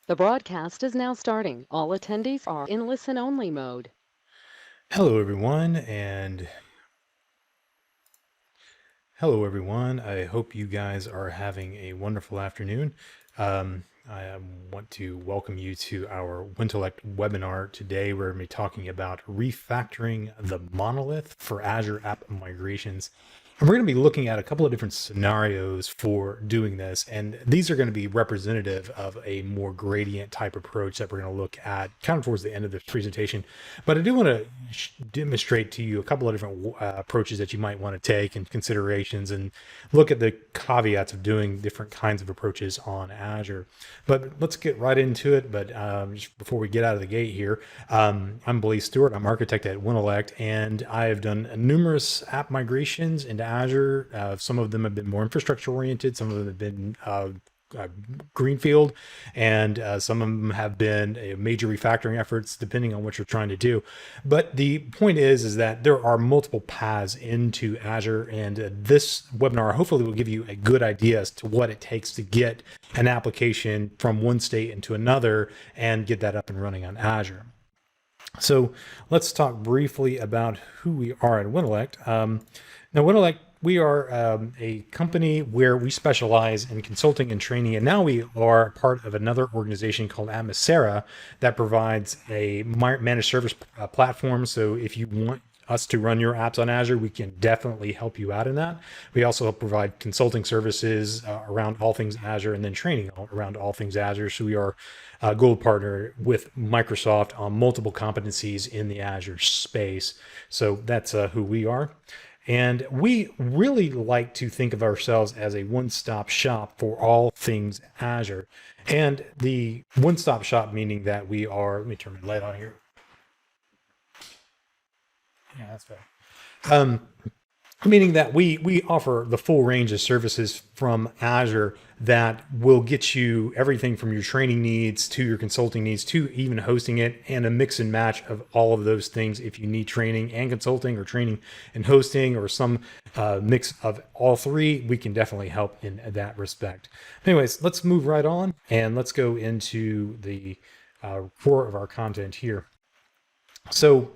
The broadcast is now starting. All attendees are in listen-only mode. Hello, everyone, and hello, everyone. I hope you guys are having a wonderful afternoon. I want to welcome you to our Wintellect webinar. Today, we're going to be talking about refactoring the monolith for Azure app migrations. And we're going to be looking at a couple of different scenarios for doing this. And these are going to be representative of a more gradient type approach that we're going to look at kind of towards the end of this presentation. But I do want to demonstrate to you a couple of different approaches that you might want to take and considerations and look at the caveats of doing different kinds of approaches on Azure. But let's get right into it. But just before we get out of the gate here, I'm Blaze Stewart. I'm architect at Wintellect, and I have done numerous app migrations into Azure. Some of them have been more infrastructure oriented. Some of them have been greenfield, and some of them have been major refactoring efforts depending on what you're trying to do. But the point is that there are multiple paths into Azure, and this webinar hopefully will give you a good idea as to what it takes to get an application from one state into another and get that up and running on Azure. So let's talk briefly about who we are at Wintellect. Now, Wintellect, we are a company where we specialize in consulting and training, and now we are part of another organization called Atmosera that provides a managed service platform. So if you want us to run your apps on Azure, we can definitely help you out in that. We also provide consulting services around all things Azure, and then training around all things Azure. So we are a gold partner with Microsoft on multiple competencies in the Azure space. So that's who we are. And we really like to think of ourselves as a one-stop shop for all things Azure. And the one-stop shop meaning that we are, let me turn my light on here. Yeah, that's fair. Meaning that we offer the full range of services from Azure that will get you everything from your training needs to your consulting needs to even hosting it, and a mix and match of all of those things. If you need training and consulting, or training and hosting, or some mix of all three, we can definitely help in that respect. Anyways, let's move right on and let's go into the core of our content here. So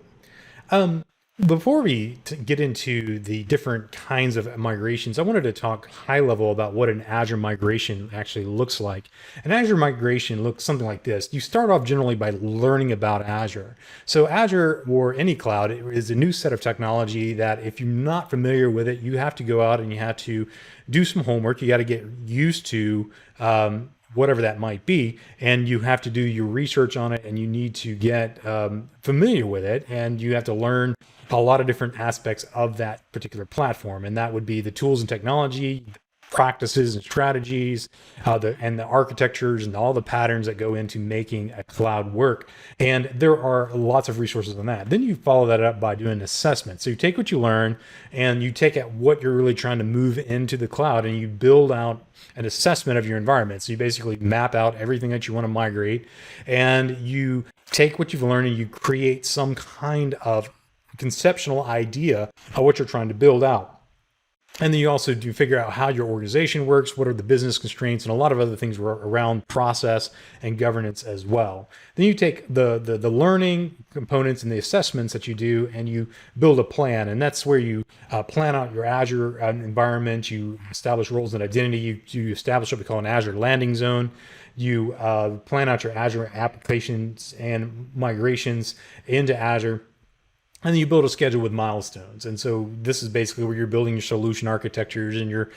before we get into the different kinds of migrations, I wanted to talk high level about what an Azure migration actually looks like. An Azure migration looks something like this. You start off generally by learning about Azure. So Azure, or any cloud, is a new set of technology that if you're not familiar with it, you have to go out and you have to do some homework. You got to get used to whatever that might be, and you have to do your research on it, and you need to get familiar with it, and you have to learn a lot of different aspects of that particular platform. And that would be the tools and technology, practices and strategies, and the architectures and all the patterns that go into making a cloud work. And there are lots of resources on that. Then you follow that up by doing an assessment. So you take what you learn and you take at what you're really trying to move into the cloud, and you build out an assessment of your environment. So you basically map out everything that you want to migrate, and you take what you've learned and you create some kind of conceptual idea of what you're trying to build out. And then you also do figure out how your organization works, what are the business constraints, and a lot of other things around process and governance as well. Then you take the learning components and the assessments that you do, and you build a plan. And that's where you plan out your Azure environment. You establish roles and identity. You establish what we call an Azure landing zone. You plan out your Azure applications and migrations into Azure. And then you build a schedule with milestones. And so this is basically where you're building your solution architectures and your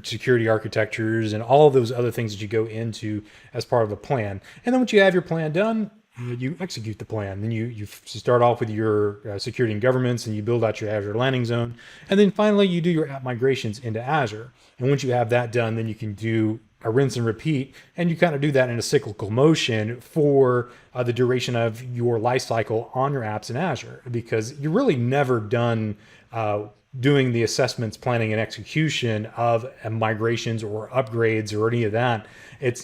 security architectures and all of those other things that you go into as part of the plan. And then once you have your plan done, you execute the plan. Then you start off with your security and governance, and you build out your Azure landing zone. And then finally, you do your app migrations into Azure. And once you have that done, then you can do a rinse and repeat, and you kind of do that in a cyclical motion for the duration of your life cycle on your apps in Azure, because you're really never done doing the assessments, planning, and execution of migrations or upgrades or any of that.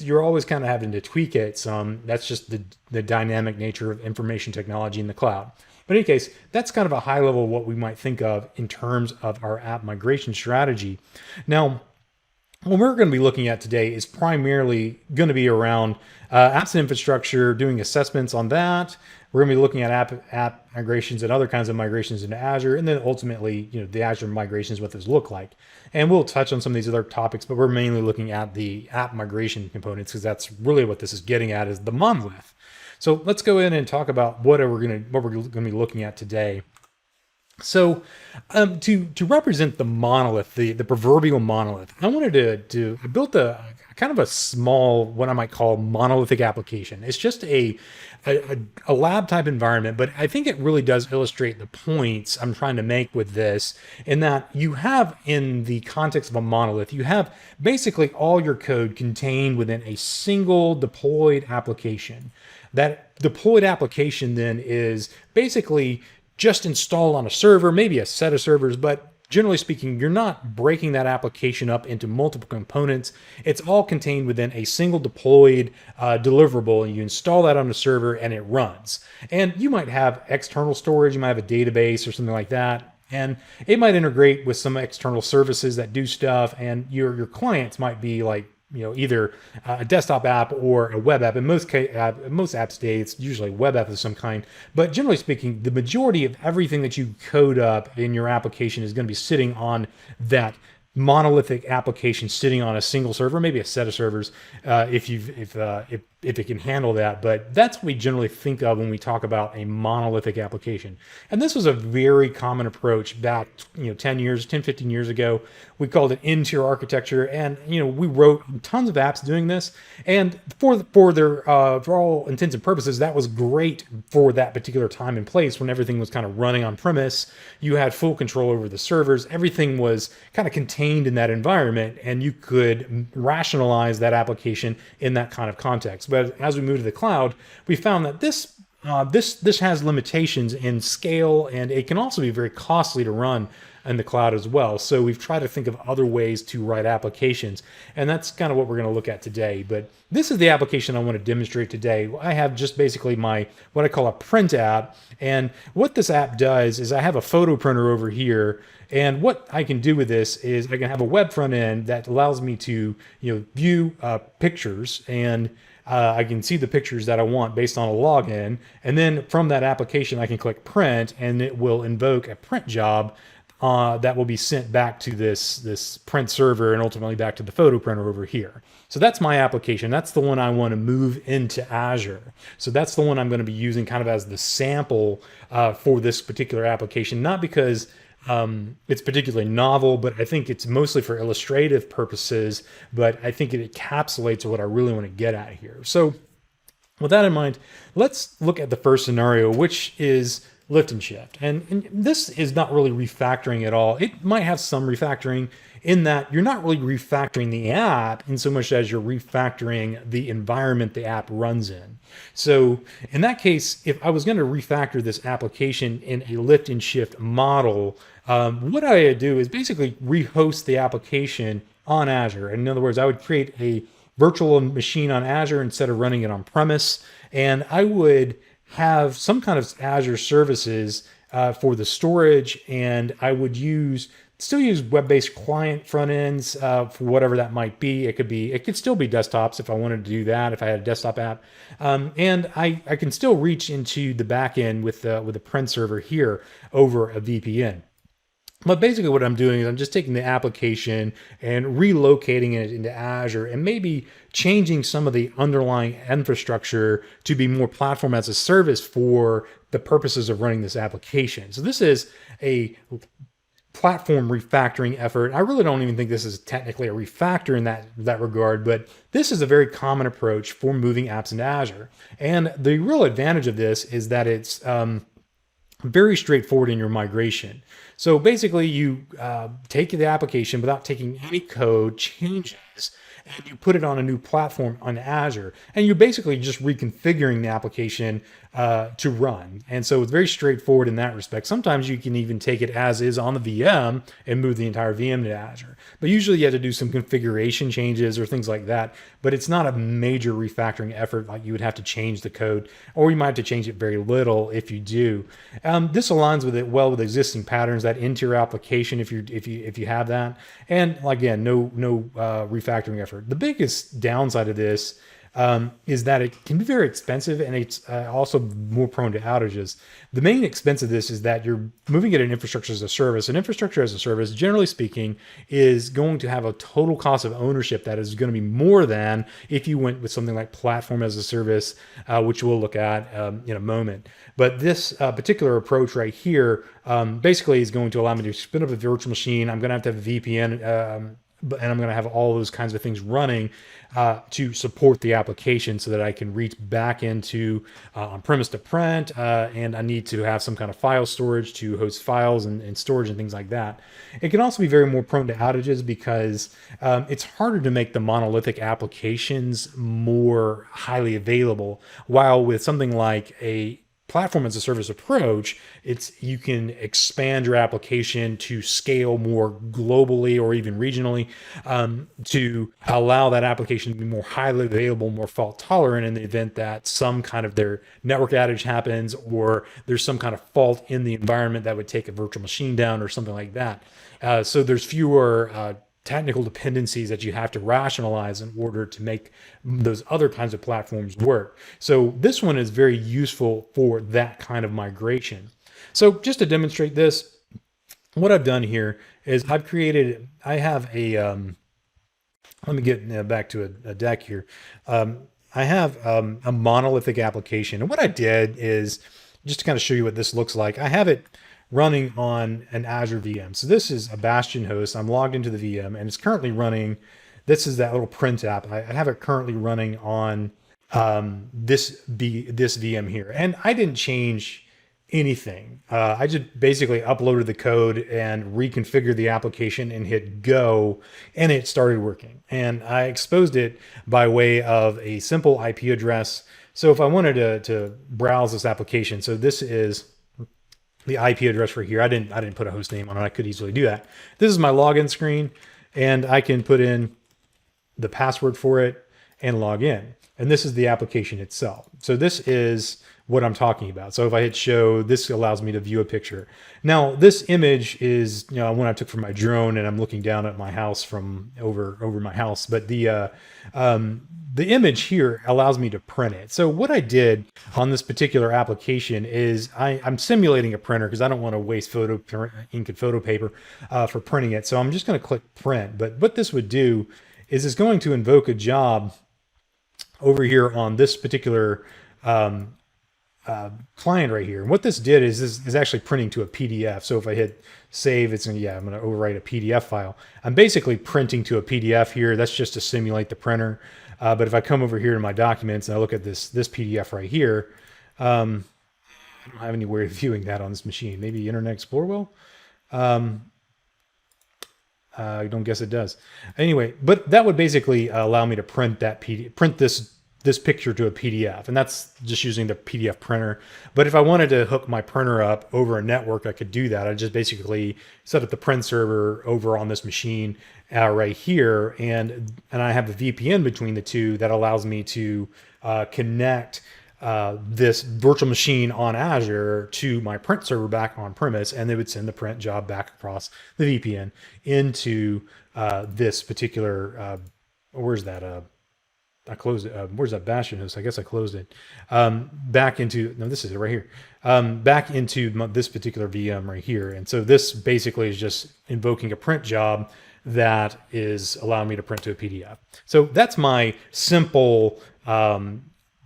You're always kind of having to tweak it some. That's just the dynamic nature of information technology in the cloud. But in any case, that's kind of a high level of what we might think of in terms of our app migration strategy. Now, what we're going to be looking at today is primarily going to be around apps and infrastructure, doing assessments on that. We're going to be looking at app migrations and other kinds of migrations into Azure, and then ultimately, the Azure migrations, what those look like. And we'll touch on some of these other topics, but we're mainly looking at the app migration components because that's really what this is getting at, is the monolith. So let's go in and talk about what we're going to be looking at today. So to represent the monolith, the proverbial monolith, I wanted to I built a kind of a small, what I might call monolithic application. It's just a lab type environment, but I think it really does illustrate the points I'm trying to make with this, in that you have, in the context of a monolith, you have basically all your code contained within a single deployed application. That deployed application then is basically just installed on a server, maybe a set of servers, but generally speaking, you're not breaking that application up into multiple components. It's all contained within a single deployed deliverable, and you install that on the server and it runs. And you might have external storage, you might have a database or something like that, and it might integrate with some external services that do stuff, and your clients might be like, either a desktop app or a web app. In most apps today, it's usually a web app of some kind. But generally speaking, the majority of everything that you code up in your application is going to be sitting on that monolithic application, sitting on a single server, maybe a set of servers, if it can handle that. But that's what we generally think of when we talk about a monolithic application. And this was a very common approach back 15 years ago. We called it interior architecture, and we wrote tons of apps doing this. And for all intents and purposes, that was great for that particular time and place, when everything was kind of running on premise. You had full control over the servers. Everything was kind of contained in that environment, and you could rationalize that application in that kind of context. But as we move to the cloud, we found that this has limitations in scale, and it can also be very costly to run in the cloud as well. So we've tried to think of other ways to write applications, and that's kind of what we're going to look at today. But this is the application I want to demonstrate today. I have just basically what I call a print app, and what this app does is I have a photo printer over here, and what I can do with this is I can have a web front end that allows me to view pictures, and I can see the pictures that I want based on a login. And then from that application, I can click print, and it will invoke a print job that will be sent back to this print server, and ultimately back to the photo printer over here. So that's my application. That's the one I want to move into Azure. So that's the one I'm going to be using kind of as the sample for this particular application, not because it's particularly novel, but I think it's mostly for illustrative purposes, but I think it encapsulates what I really want to get at here. So with that in mind, let's look at the first scenario, which is lift and shift. And this is not really refactoring at all. It might have some refactoring, in that you're not really refactoring the app in so much as you're refactoring the environment the app runs in. So in that case, if I was going to refactor this application in a lift and shift model, what I would do is basically rehost the application on Azure. In other words, I would create a virtual machine on Azure instead of running it on premise, and I would have some kind of Azure services for the storage, and I would still use web-based client front ends for whatever that might be. It could still be desktops if I wanted to do that, if I had a desktop app. And I can still reach into the back end with the print server here over a VPN. But basically what I'm doing is I'm just taking the application and relocating it into Azure, and maybe changing some of the underlying infrastructure to be more platform as a service for the purposes of running this application. So this is a platform refactoring effort. I really don't even think this is technically a refactor in that regard, but this is a very common approach for moving apps into Azure. And the real advantage of this is that it's very straightforward in your migration. So basically you take the application without taking any code changes, and you put it on a new platform on Azure, and you're basically just reconfiguring the application to run. And so it's very straightforward in that respect. Sometimes you can even take it as is on the VM and move the entire VM to Azure. But usually you have to do some configuration changes or things like that. But it's not a major refactoring effort like you would have to change the code, or you might have to change it very little if you do. This aligns with it well with existing patterns, that interior application if you have that. And again, no refactoring effort. The biggest downside of this is that it can be very expensive, and it's also more prone to outages. The main expense of this is that you're moving it in infrastructure as a service. And infrastructure as a service, generally speaking, is going to have a total cost of ownership that is going to be more than if you went with something like platform as a service, which we'll look at in a moment. But this particular approach right here basically is going to allow me to spin up a virtual machine. I'm going to have a VPN, and I'm going to have all those kinds of things running to support the application so that I can reach back into on-premise to print, and I need to have some kind of file storage to host files and storage and things like that. It can also be very more prone to outages because it's harder to make the monolithic applications more highly available, while with something like a platform as a service approach, you can expand your application to scale more globally or even regionally, to allow that application to be more highly available, more fault tolerant in the event that some kind of their network outage happens, or there's some kind of fault in the environment that would take a virtual machine down or something like that. So there's fewer technical dependencies that you have to rationalize in order to make those other kinds of platforms work. So this one is very useful for that kind of migration. So just to demonstrate this, what I've done here is I have a, let me get back to a deck here. I have a monolithic application. And what I did is, just to kind of show you what this looks like, I have it running on an Azure VM. So this is a Bastion host. I'm logged into the VM, and it's currently running. This is that little print app. I have it currently running on this VM here, and I didn't change anything. I just basically uploaded the code and reconfigured the application and hit go, and it started working. And I exposed it by way of a simple IP address. So if I wanted to browse this application, so this is the IP address right here. I didn't put a host name on it. I could easily do that. This is my login screen, and I can put in the password for it and log in. And this is the application itself. So this is what I'm talking about. So if I hit show, this allows me to view a picture. Now, this image is, one I took from my drone, and I'm looking down at my house from over my house. But the image here allows me to print it. So what I did on this particular application is I'm simulating a printer because I don't want to waste ink and photo paper for printing it. So I'm just going to click print. But what this would do is it's going to invoke a job over here on this particular client right here. And what this did is actually printing to a PDF. So if I hit save, I'm going to overwrite a PDF file. I'm basically printing to a PDF here. That's just to simulate the printer. But if I come over here to my documents and I look at this PDF right here, I don't have any way of viewing that on this machine. Maybe Internet Explorer will. I don't guess it does. Anyway, but that would basically allow me to print this picture to a PDF, and that's just using the PDF printer. But if I wanted to hook my printer up over a network, I could do that. I just basically set up the print server over on this machine right here, and I have a VPN between the two that allows me to connect this virtual machine on Azure to my print server back on premise, and they would send the print job back across the VPN into this particular, where's that? I closed it. Where's that Bastion host? I guess I closed it. Back into, no, this is it right here. Back into this particular VM right here. And so this basically is just invoking a print job that is allowing me to print to a PDF. So that's my simple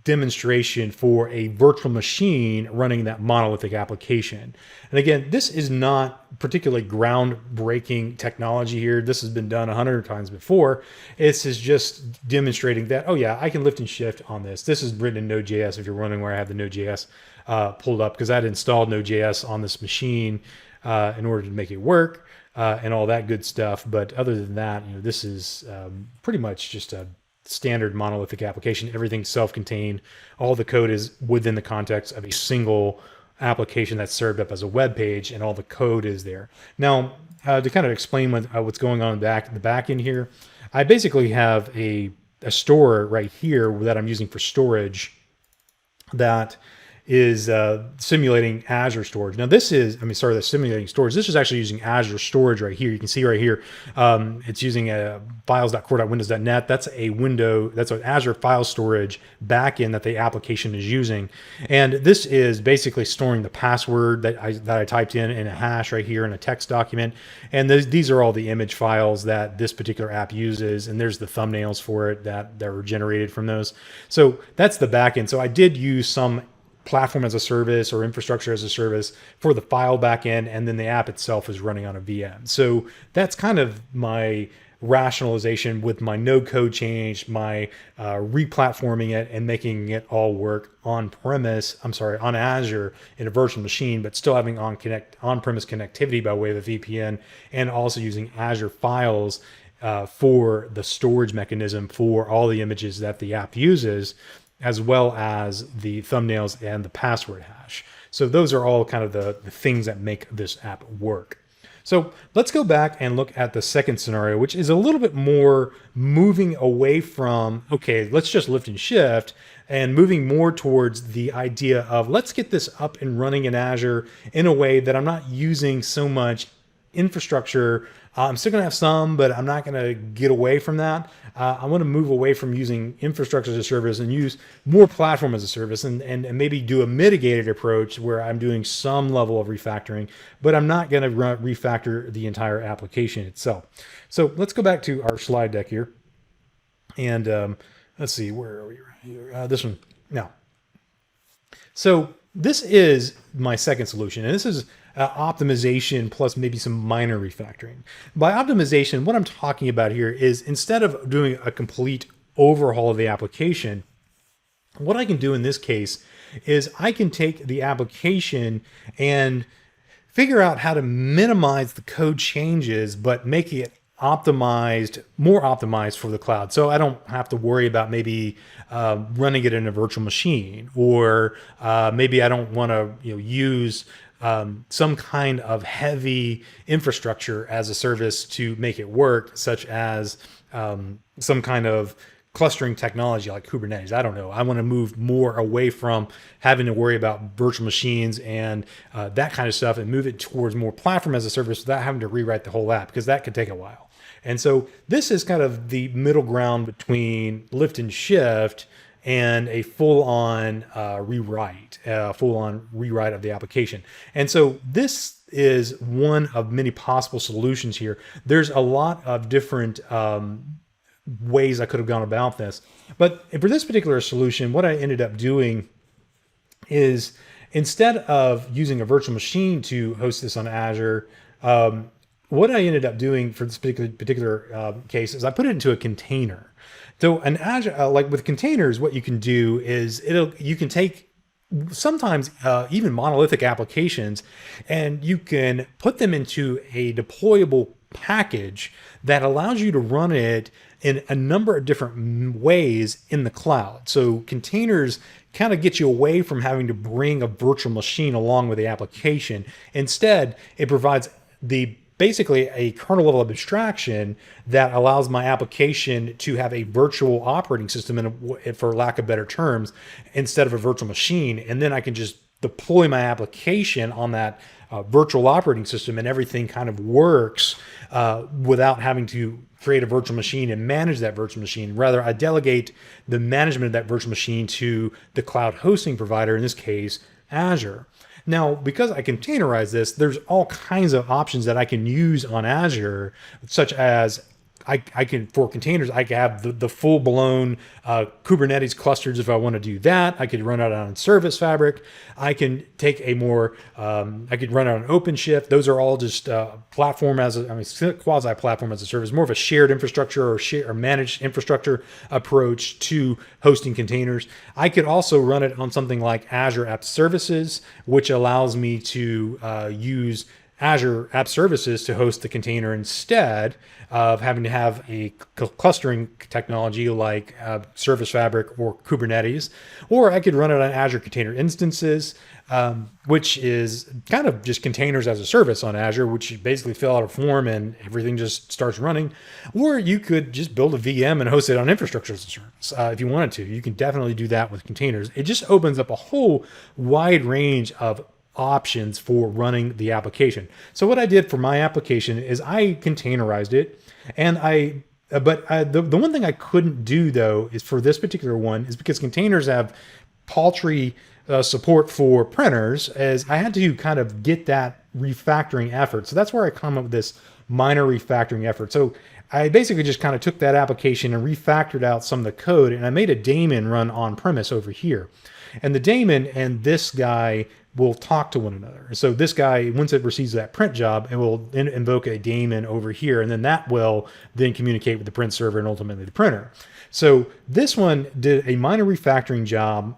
demonstration for a virtual machine running that monolithic application. And again, this is not particularly groundbreaking technology here. This has been done 100 times before. This is just demonstrating that, oh yeah, I can lift and shift on this. This is written in Node.js, if you're wondering where I have the Node.js pulled up, because I had installed Node.js on this machine in order to make it work. and all that good stuff. But other than that, this is pretty much just a standard monolithic application. Everything's self-contained. All the code is within the context of a single application that's served up as a web page, and all the code is there. Now, to kind of explain what's going on in the back end here, I basically have a store right here that I'm using for storage that is simulating Azure Storage. Now this is, that's simulating storage. This is actually using Azure Storage right here. You can see right here, it's using a files.core.windows.net. That's an Azure file storage backend that the application is using. And this is basically storing the password that I typed in a hash right here in a text document. And these are all the image files that this particular app uses. And there's the thumbnails for it that were generated from those. So that's the backend. So I did use some platform as a service or infrastructure as a service for the file backend, and then the app itself is running on a VM. So that's kind of my rationalization with my no code change, my replatforming it and making it all work on Azure in a virtual machine, but still having on-premise connectivity by way of a VPN, and also using Azure Files for the storage mechanism for all the images that the app uses, as well as the thumbnails and the password hash. So those are all kind of the things that make this app work. So let's go back and look at the second scenario, which is a little bit more moving away from, okay, let's just lift and shift, and moving more towards the idea of let's get this up and running in Azure in a way that I'm not using so much infrastructure. I'm still going to have some, but I'm not going to get away from that. I want to move away from using infrastructure as a service and use more platform as a service, and maybe do a mitigated approach where I'm doing some level of refactoring, but I'm not going to refactor the entire application itself. So let's go back to our slide deck here. And let's see, where are we right here? This one. Now, so this is my second solution, and this is optimization plus maybe some minor refactoring. By optimization, what I'm talking about here is instead of doing a complete overhaul of the application, what I can do in this case is I can take the application and figure out how to minimize the code changes, but make it more optimized for the cloud. So I don't have to worry about maybe running it in a virtual machine, or maybe I don't want to use some kind of heavy infrastructure as a service to make it work, such as some kind of clustering technology like Kubernetes. I don't know. I want to move more away from having to worry about virtual machines and that kind of stuff, and move it towards more platform as a service without having to rewrite the whole app, because that could take a while. And so this is kind of the middle ground between lift and shift and a full-on rewrite of the application. And so this is one of many possible solutions here. There's a lot of different ways I could have gone about this. But for this particular solution, what I ended up doing is, instead of using a virtual machine to host this on Azure, what I ended up doing for this particular case is I put it into a container. So an Azure, like with containers, what you can do is you can take sometimes even monolithic applications, and you can put them into a deployable package that allows you to run it in a number of different ways in the cloud. So containers kind of get you away from having to bring a virtual machine along with the application. Instead, it provides basically a kernel level of abstraction that allows my application to have a virtual operating system, for lack of better terms, instead of a virtual machine. And then I can just deploy my application on that virtual operating system, and everything kind of works without having to create a virtual machine and manage that virtual machine. Rather, I delegate the management of that virtual machine to the cloud hosting provider, in this case, Azure. Now, because I containerize this, there's all kinds of options that I can use on Azure, such as I can, for containers, I can have the full-blown Kubernetes clusters if I want to do that. I could run it on Service Fabric. I can take I could run it on OpenShift. Those are all just quasi-platform as a service, more of a shared infrastructure or managed infrastructure approach to hosting containers. I could also run it on something like Azure App Services, which allows me to use Azure App Services to host the container instead of having to have a clustering technology like Service Fabric or Kubernetes, or I could run it on Azure Container Instances, which is kind of just containers as a service on Azure, which you basically fill out a form and everything just starts running. Or you could just build a VM and host it on infrastructure as a service if you wanted to. You can definitely do that with containers. It just opens up a whole wide range of options for running the application. So what I did for my application is I containerized it, and the one thing I couldn't do though is for this particular one is because containers have paltry support for printers, as I had to kind of get that refactoring effort. So that's where I come up with this minor refactoring effort. So I basically just kind of took that application and refactored out some of the code, and I made a daemon run on premise over here. And the daemon and this guy will talk to one another. So this guy, once it receives that print job, it will then invoke a daemon over here, and then that will then communicate with the print server and ultimately the printer. So this one did a minor refactoring job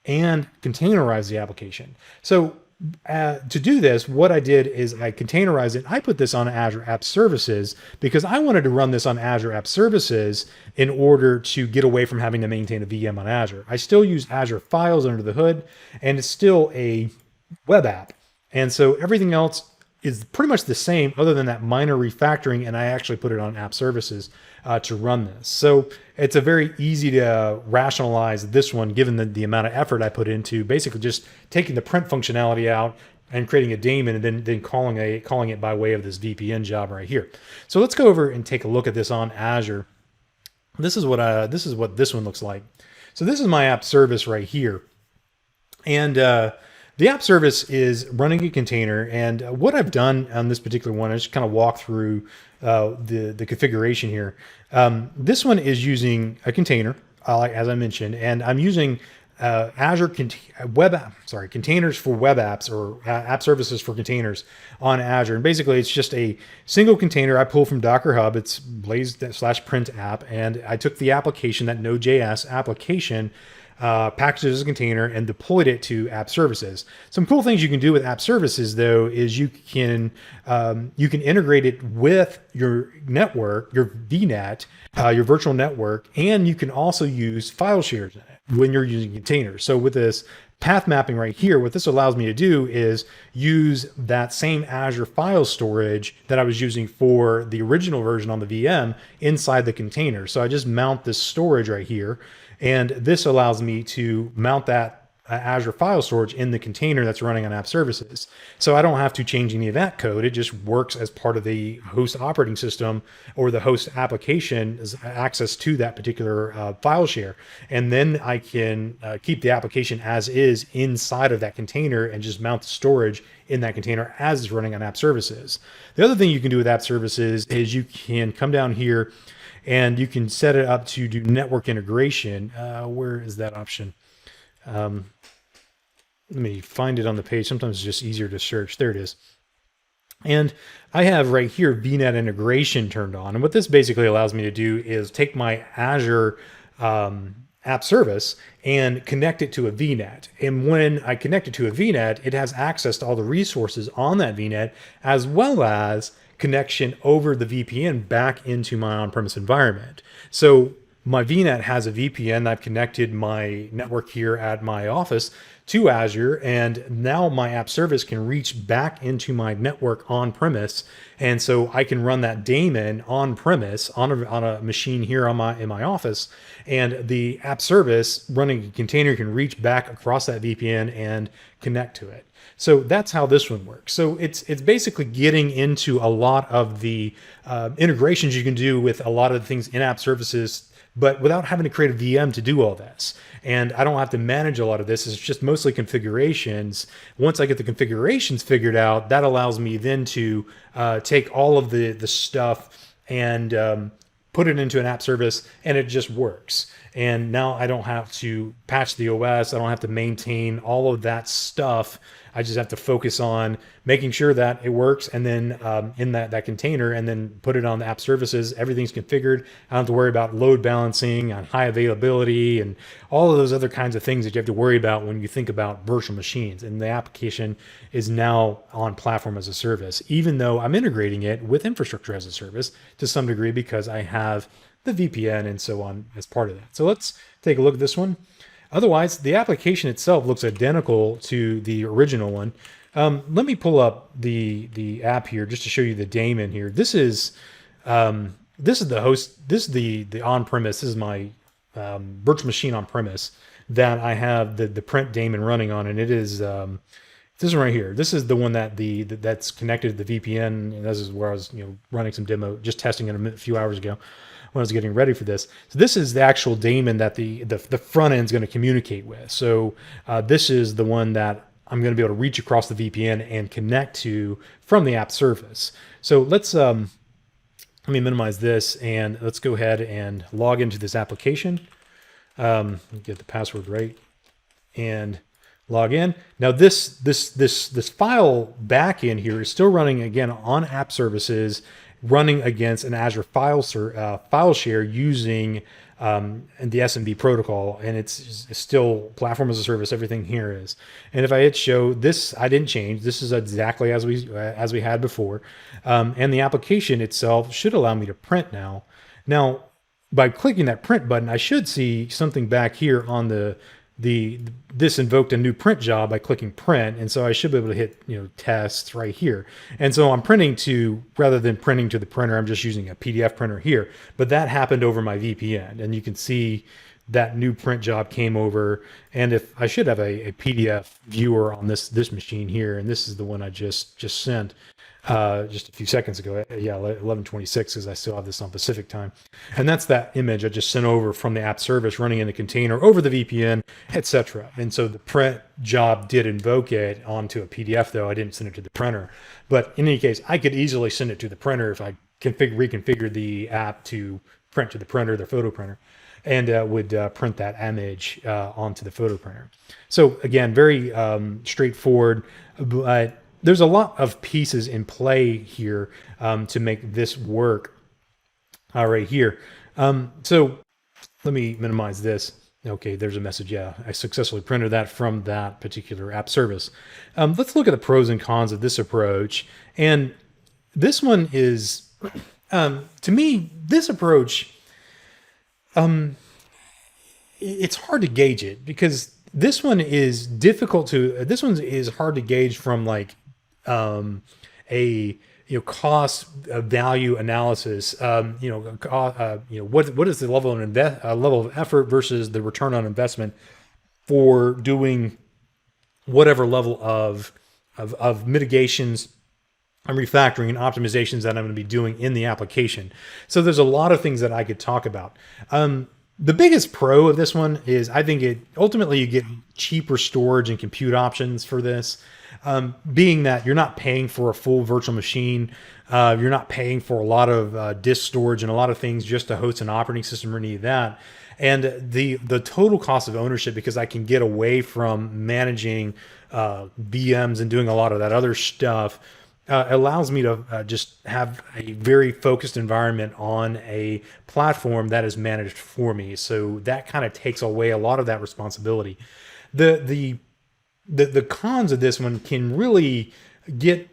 and containerized the application. So to do this, what I did is I containerized it. I put this on Azure App Services because I wanted to run this on Azure App Services in order to get away from having to maintain a VM on Azure. I still use Azure Files under the hood, and it's still a web app. And so everything else is pretty much the same other than that minor refactoring, and I actually put it on App Services to run this. So it's a very easy to rationalize this one given the amount of effort I put into basically just taking the print functionality out and creating a daemon and then calling it by way of this VPN job right here. So let's go over and take a look at this on Azure. This is what this one looks like. So this is my app service right here. And the app service is running a container, and what I've done on this particular one is just kind of walk through the configuration here. This one is using a container, as I mentioned, and I'm using Azure containers for web apps, or app services for containers on Azure. And basically, it's just a single container I pull from Docker Hub. It's blaze/print app, and I took the application, that Node.js application, packaged it as a container and deployed it to app services. Some cool things you can do with app services though is you can integrate it with your network, your VNet, your virtual network, and you can also use file shares in it when you're using containers. So with this path mapping right here, what this allows me to do is use that same Azure file storage that I was using for the original version on the VM inside the container. So I just mount this storage right here, and this allows me to mount that Azure file storage in the container that's running on app services. So I don't have to change any of that code. It just works as part of the host operating system or the host application as access to that particular file share. And then I can keep the application as is inside of that container and just mount the storage in that container as it's running on app services. The other thing you can do with app services is you can come down here and you can set it up to do network integration. Where is that option? Let me find it on the page. Sometimes it's just easier to search. There it is. And I have right here VNet integration turned on. And what this basically allows me to do is take my Azure app service and connect it to a VNet. And when I connect it to a VNet, it has access to all the resources on that VNet, as well as connection over the VPN back into my on-premise environment. So my VNet has a VPN. I've connected my network here at my office to Azure, and now my app service can reach back into my network on premise. And so I can run that daemon on premise on a machine here in my office, and the app service running a container can reach back across that VPN and connect to it. So that's how this one works. So it's basically getting into a lot of the integrations you can do with a lot of the things in app services, but without having to create a VM to do all this. And I don't have to manage a lot of this. It's just mostly configurations. Once I get the configurations figured out, that allows me then to take all of the stuff and put it into an app service, and it just works. And now I don't have to patch the OS. I don't have to maintain all of that stuff. I just have to focus on making sure that it works, and then in that container, and then put it on the app services. Everything's configured. I don't have to worry about load balancing on high availability and all of those other kinds of things that you have to worry about when you think about virtual machines. And the application is now on platform as a service, even though I'm integrating it with infrastructure as a service to some degree because I have the VPN and so on as part of that. So let's take a look at this one. Otherwise, the application itself looks identical to the original one. Let me pull up the app here just to show you the daemon here. This is the host. This is the on-premise. This is my virtual machine on-premise that I have the print daemon running on, and it is this one right here. This is the one that's connected to the VPN, and this is where I was running some demo, just testing it a few hours ago when I was getting ready for this. So this is the actual daemon that the front end is going to communicate with. So this is the one that I'm going to be able to reach across the VPN and connect to from the app service. So let me minimize this, and let's go ahead and log into this application. Get the password right and log in. Now this file back in here is still running again on app services, running against an Azure file share using the SMB protocol, and it's still platform as a service. Everything here is. And if I hit show, this I didn't change. This is exactly as we had before, and the application itself should allow me to print now. Now, by clicking that print button, I should see something back here on this invoked a new print job by clicking print, and so I should be able to hit tests right here. And so I'm printing rather than printing to the printer, I'm just using a PDF printer here. But that happened over my VPN, and you can see that new print job came over. And if I should have a PDF viewer on this machine here, and this is the one I just sent just a few seconds ago. Yeah, 11:26, because I still have this on Pacific time. And that's that image I just sent over from the app service running in the container over the VPN, etc. And so the print job did invoke it onto a PDF, though I didn't send it to the printer. But in any case, I could easily send it to the printer if I reconfigure the app to print to the printer, the photo printer, and would print that image onto the photo printer. So again, very straightforward, but there's a lot of pieces in play here to make this work right here. So let me minimize this. Okay, there's a message. Yeah, I successfully printed that from that particular app service. Let's look at the pros and cons of this approach. And this one is, to me, this approach, it's hard to gauge it because this one is hard to gauge from like a cost value analysis. What is the level of effort versus the return on investment for doing whatever level of mitigations and refactoring and optimizations that I'm going to be doing in the application. So there's a lot of things that I could talk about. The biggest pro of this one is I think ultimately you get cheaper storage and compute options for this. Being that you're not paying for a full virtual machine, you're not paying for a lot of disk storage and a lot of things just to host an operating system or any of that. And the total cost of ownership, because I can get away from managing VMs and doing a lot of that other stuff, allows me to just have a very focused environment on a platform that is managed for me. So that kind of takes away a lot of that responsibility. The cons of this one can really get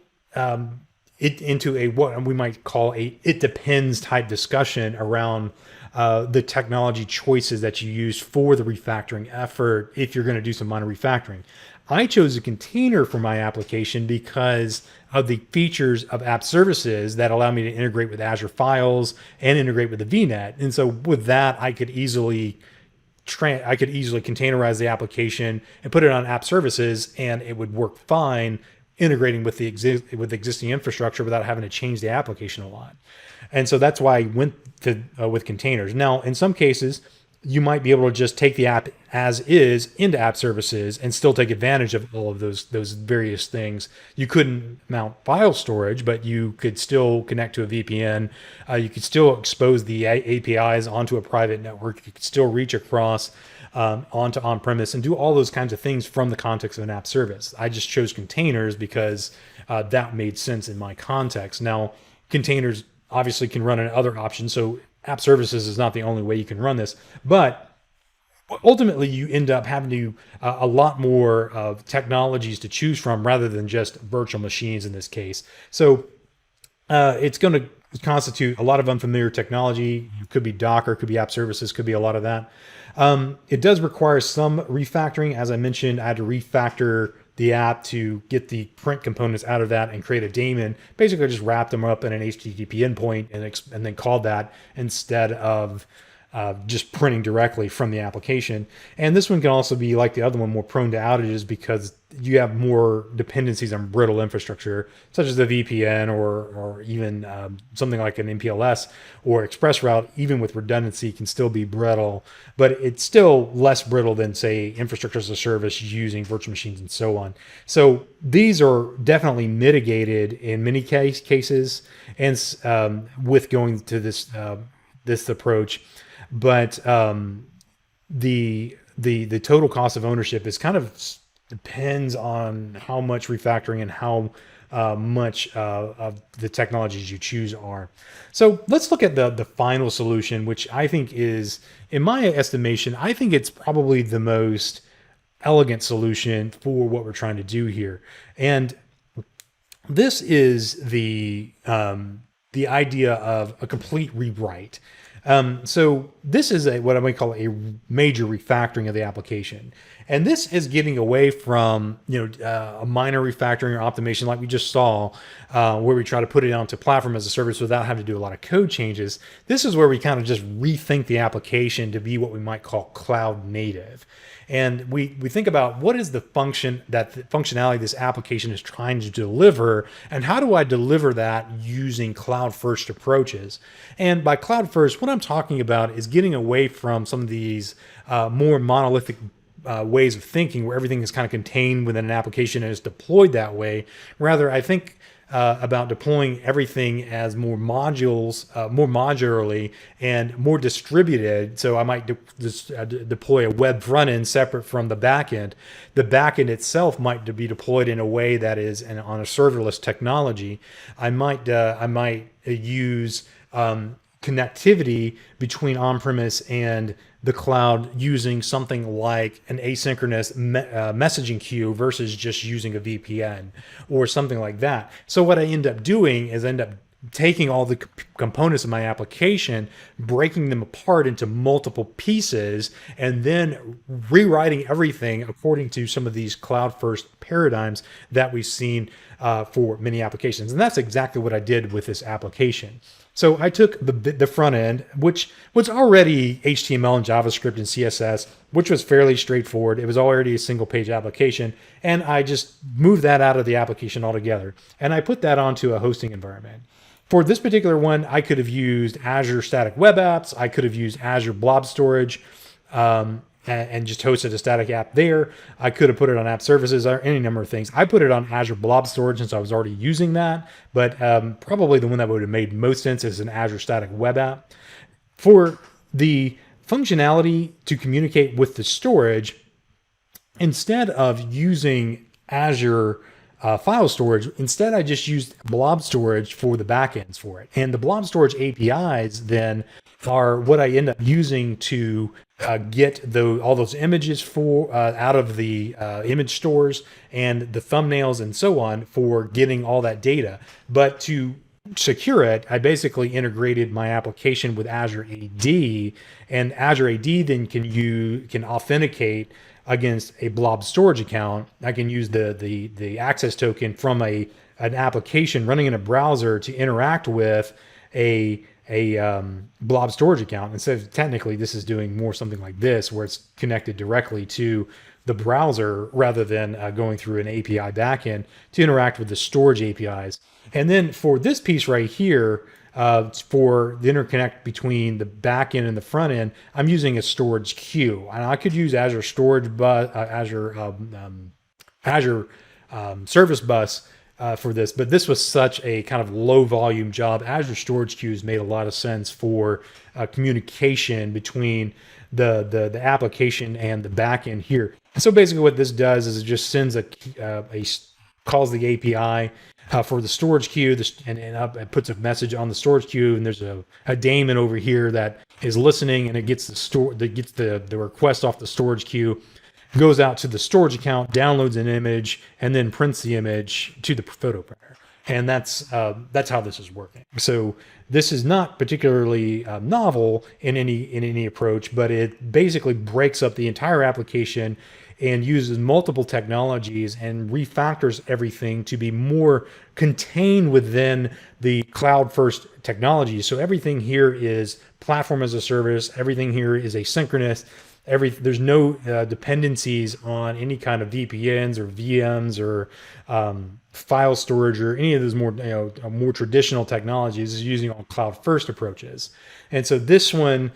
it into a what we might call it depends type discussion around the technology choices that you use for the refactoring effort if you're going to do some minor refactoring. I chose a container for my application because of the features of app services that allow me to integrate with Azure files and integrate with the VNet. And so with that, I could easily containerize the application and put it on app services, and it would work fine integrating with the existing infrastructure without having to change the application a lot. And so that's why I went to with containers. Now, in some cases, you might be able to just take the app as is into app services and still take advantage of all of those various things. You couldn't mount file storage, but you could still connect to a VPN. You could still expose the APIs onto a private network. You could still reach across onto on-premise and do all those kinds of things from the context of an app service. I just chose containers because that made sense in my context. Now, containers obviously can run on other options, so app services is not the only way you can run this, but ultimately you end up having to a lot more technologies to choose from rather than just virtual machines in this case. So it's going to constitute a lot of unfamiliar technology. It could be Docker, could be app services, could be a lot of that. It does require some refactoring. As I mentioned, I had to refactor the app to get the print components out of that and create a daemon. Basically, just wrap them up in an HTTP endpoint and then called that instead of just printing directly from the application. And this one can also be, like the other one, more prone to outages because you have more dependencies on brittle infrastructure, such as the VPN or even something like an MPLS or ExpressRoute. Even with redundancy, can still be brittle, but it's still less brittle than, say, infrastructure as a service using virtual machines and so on. So these are definitely mitigated in many cases, and with going to this approach. But the total cost of ownership is kind of depends on how much refactoring and how much of the technologies you choose are. So let's look at the final solution, which I think is, in my estimation, I think it's probably the most elegant solution for what we're trying to do here. And this is the idea of a complete rewrite. So this is what I might call a major refactoring of the application. And this is getting away from, a minor refactoring or optimization like we just saw, where we try to put it onto platform as a service without having to do a lot of code changes. This is where we kind of just rethink the application to be what we might call cloud native. And we think about what is the functionality this application is trying to deliver, and how do I deliver that using cloud first approaches. And by cloud first, what I'm talking about is getting away from some of these more monolithic ways of thinking where everything is kind of contained within an application and is deployed that way. Rather, I think about deploying everything as more modules, more modularly and more distributed. So I might deploy a web front end separate from the back end. The back end itself might be deployed in a way that is on a serverless technology. I might use connectivity between on-premise and the cloud using something like an asynchronous messaging queue versus just using a VPN or something like that. So what I end up doing is taking all the components of my application, breaking them apart into multiple pieces, and then rewriting everything according to some of these cloud first paradigms that we've seen for many applications. And that's exactly what I did with this application. So I took the front end, which was already HTML and JavaScript and CSS, which was fairly straightforward. It was already a single page application. And I just moved that out of the application altogether. And I put that onto a hosting environment. For this particular one, I could have used Azure Static Web Apps. I could have used Azure Blob Storage and just hosted a static app there. I could have put it on App Services or any number of things. I put it on Azure Blob Storage since I was already using that, but probably the one that would have made most sense is an Azure Static Web App. For the functionality to communicate with the storage, instead of using Azure file storage, instead I just used Blob Storage for the backends for it. And the Blob Storage APIs then are what I end up using to get all those images out of the image stores and the thumbnails and so on for getting all that data. But to secure it, I basically integrated my application with Azure AD, and Azure AD then can authenticate against a Blob Storage account. I can use the access token from an application running in a browser to interact with a Blob Storage account. Instead of technically this is doing more something like this, where it's connected directly to the browser rather than going through an API backend to interact with the storage APIs. And then for this piece right here, for the interconnect between the backend and the front end, I'm using a storage queue. And I could use Azure Storage Bus, Azure Service Bus for this, but this was such a kind of low volume job. Azure Storage Queues made a lot of sense for communication between the application and the backend here. And so basically what this does is it just sends calls the API for the storage queue, it puts a message on the storage queue, and there's a daemon over here that is listening, and it gets the request off the storage queue, goes out to the storage account, downloads an image, and then prints the image to the photo printer. And that's how this is working. So this is not particularly novel in any approach, but it basically breaks up the entire application and uses multiple technologies and refactors everything to be more contained within the cloud first technology. So everything here is platform as a service. Everything here is asynchronous. There's no dependencies on any kind of VPNs or VMs or file storage or any of those more traditional technologies. Is using all cloud first approaches. And so this one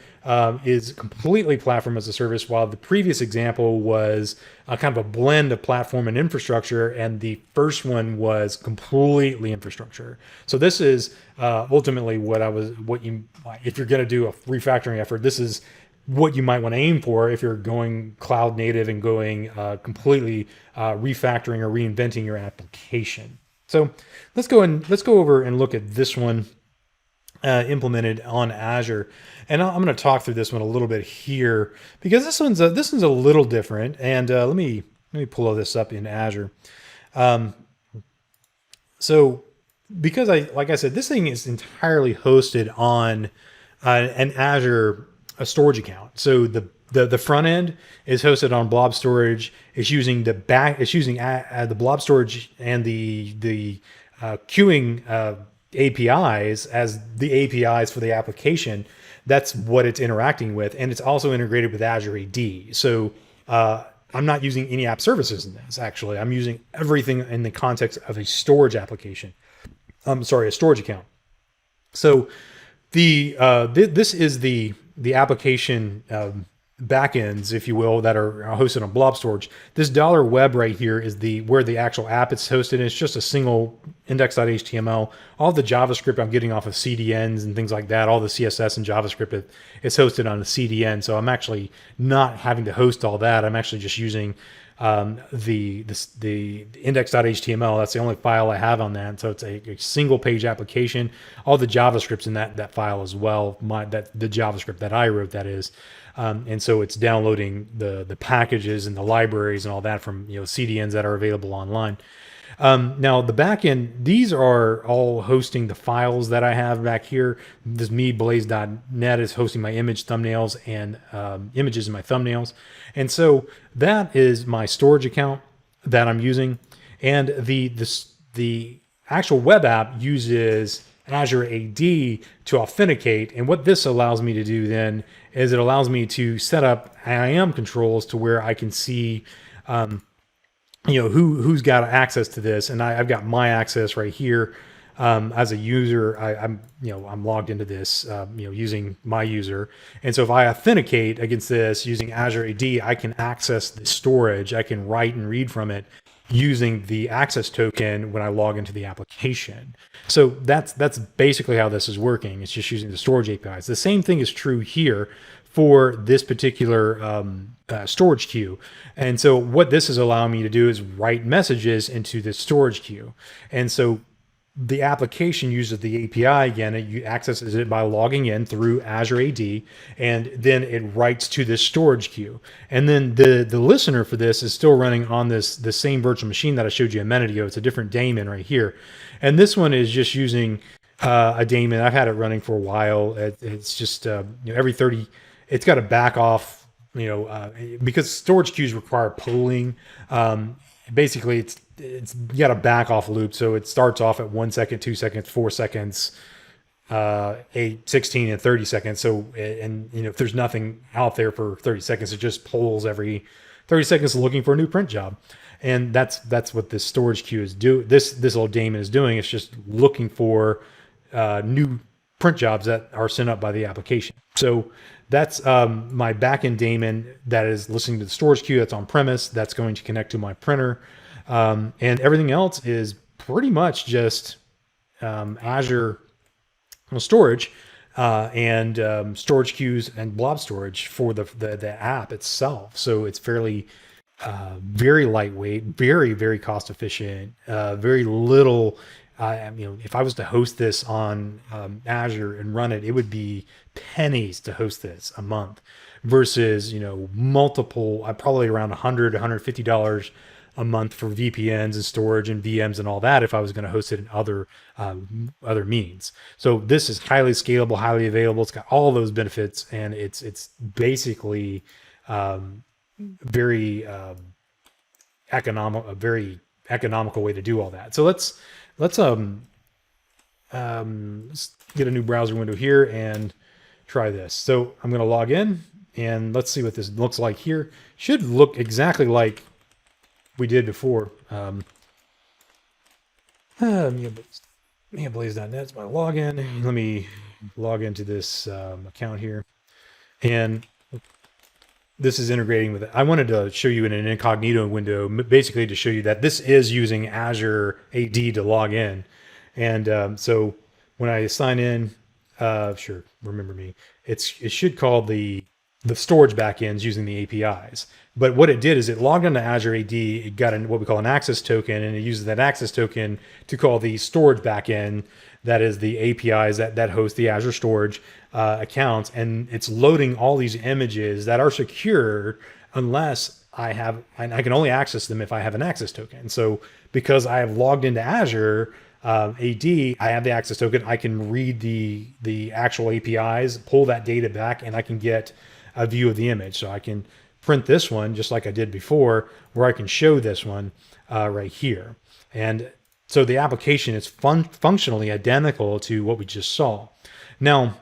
is completely platform as a service, while the previous example was kind of a blend of platform and infrastructure, and the first one was completely infrastructure. So this is ultimately if you're going to do a refactoring effort, this is what you might want to aim for if you're going cloud native and going completely refactoring or reinventing your application. So let's go over and look at this one implemented on Azure, and I'm going to talk through this one a little bit here because this one's a little different. And let me pull all this up in Azure. So because like I said, this thing is entirely hosted on an Azure storage account. So the front end is hosted on blob storage. It's using the blob storage and the queuing APIs as the APIs for the application. That's what it's interacting with, and it's also integrated with Azure AD. So I'm not using any app services in this. Actually, I'm using everything in the context of a storage application. A storage account. So this is the application backends, if you will, that are hosted on blob storage. This $web right here is where the actual app is hosted. It's just a single index.html. All the JavaScript I'm getting off of CDNs and things like that, all the CSS and JavaScript is hosted on a CDN. So I'm actually not having to host all that. I'm actually just using the index.html. That's the only file I have on that. So it's a single page application. All the JavaScript's in that file as well. The JavaScript that I wrote, that is. And so it's downloading the packages and the libraries and all that from CDNs that are available online. Now the backend, these are all hosting the files that I have back here. This blaze.net is hosting my image thumbnails and images in my thumbnails. And so that is my storage account that I'm using. And the actual web app uses Azure AD to authenticate. And what this allows me to do then is it allows me to set up IAM controls to where I can see who's got access to this. And I've got my access right here. As a user, I'm logged into this, using my user. And so if I authenticate against this using Azure AD, I can access the storage. I can write and read from it using the access token when I log into the application. So that's basically how this is working. It's just using the storage APIs. The same thing is true here for this particular storage queue. And so what this is allowing me to do is write messages into the storage queue. And so the application uses the API again. It accesses it by logging in through Azure AD, and then it writes to this storage queue. And then the listener for this is still running on the same virtual machine that I showed you a minute ago. It's a different daemon right here. And this one is just using a daemon. I've had it running for a while. It's just every 30, it's got to back off, because storage queues require polling. Basically, it's you got a back off loop. So it starts off at 1 second, 2 seconds, 4 seconds, 8, 16, and 30 seconds. So, and if there's nothing out there for 30 seconds, it just polls every 30 seconds looking for a new print job. And that's what this storage queue is doing. This little daemon is doing. It's just looking for new print jobs that are sent up by the application. So that's my backend daemon that is listening to the storage queue that's on premise. That's going to connect to my printer. And everything else is pretty much just Azure storage and storage queues and blob storage for the app itself. So it's fairly very lightweight, very cost efficient, very little. If I was to host this on Azure and run it, it would be pennies to host this a month versus, multiple, probably around $150 a month for VPNs and storage and VMs and all that if I was going to host it in other means. So this is highly scalable, highly available. It's got all those benefits, and it's basically very a very economical way to do all that. So let's get a new browser window here and try this. So I'm going to log in and let's see what this looks like here. Should look exactly like we did before. Blaze.net is my login. Let me log into this account here, and this is integrating with it. I wanted to show you in an incognito window, basically to show you that this is using Azure AD to log in. And so when I sign in, sure, remember me, it should call the storage backends using the APIs. But what it did is it logged into Azure AD, it got what we call an access token, and it uses that access token to call the storage backend, that is the APIs that host the Azure Storage accounts, and it's loading all these images that are secure unless I can only access them if I have an access token. So because I have logged into Azure AD, I have the access token, I can read the actual APIs, pull that data back, and I can get a view of the image. So I can print this one just like I did before, where I can show this one right here. And so the application is functionally identical to what we just saw. Now,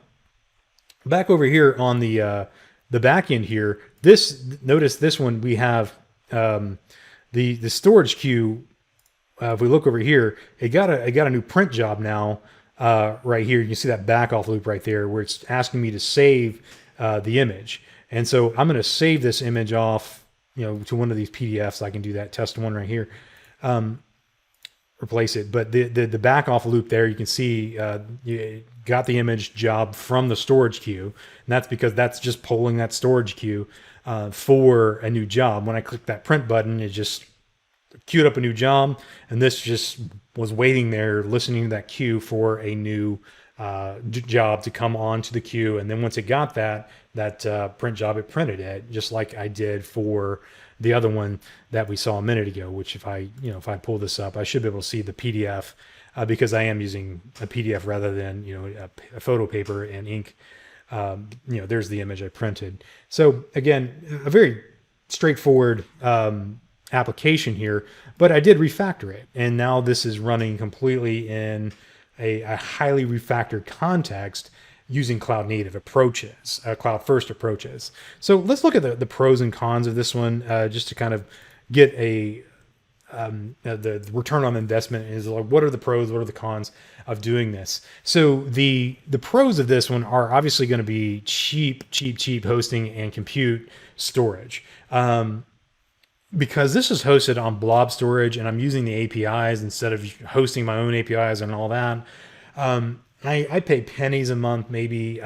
back over here on the back end here, notice this one, we have the storage queue. If we look over here, it got a new print job now right here. You can see that back off loop right there where it's asking me to save the image. And so I'm going to save this image off, to one of these PDFs. I can do that, test one right here, replace it. But the back off loop there, you can see you got the image job from the storage queue. And that's because that's just pulling that storage queue for a new job. When I click that print button, it just queued up a new job. And this just was waiting there, listening to that queue for a new job to come onto the queue. And then once it got that print job, it printed it just like I did for the other one that we saw a minute ago, which if I pull this up, I should be able to see the PDF because I am using a PDF rather than, a photo paper and ink. There's the image I printed. So again, a very straightforward application here, but I did refactor it. And now this is running completely in a highly refactored context using cloud native approaches, cloud first approaches. So let's look at the pros and cons of this one, just to kind of get the return on investment is like, what are the pros, what are the cons of doing this? So the pros of this one are obviously going to be cheap hosting and compute storage. Because this is hosted on blob storage and I'm using the APIs instead of hosting my own APIs and all that. I pay pennies a month, maybe,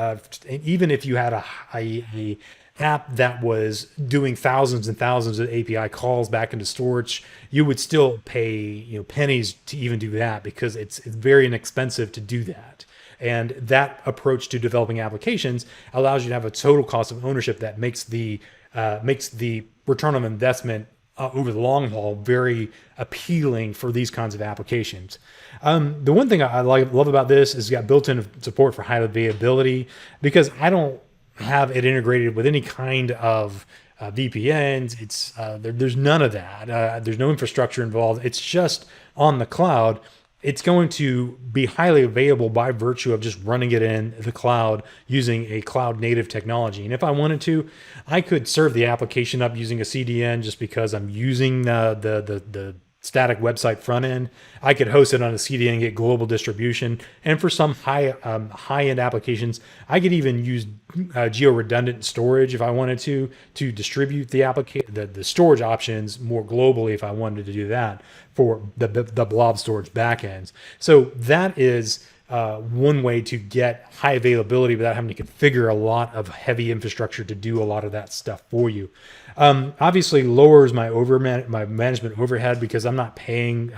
even if you had a app that was doing thousands and thousands of API calls back into storage, you would still pay pennies to even do that because it's very inexpensive to do that. And that approach to developing applications allows you to have a total cost of ownership that makes the return on investment over the long haul very appealing for these kinds of applications. The one thing I love about this is it's got built-in support for high availability, because I don't have it integrated with any kind of VPNs. There's none of that. There's no infrastructure involved. It's just on the cloud. It's going to be highly available by virtue of just running it in the cloud using a cloud native technology. And if I wanted to, I could serve the application up using a CDN just because I'm using the static website front end. I could host it on a CDN and get global distribution. And for some high-end applications, I could even use geo-redundant storage if I wanted to distribute the storage options more globally if I wanted to do that for the blob storage backends. So that is one way to get high availability without having to configure a lot of heavy infrastructure to do a lot of that stuff for you. Obviously lowers my my management overhead because I'm not paying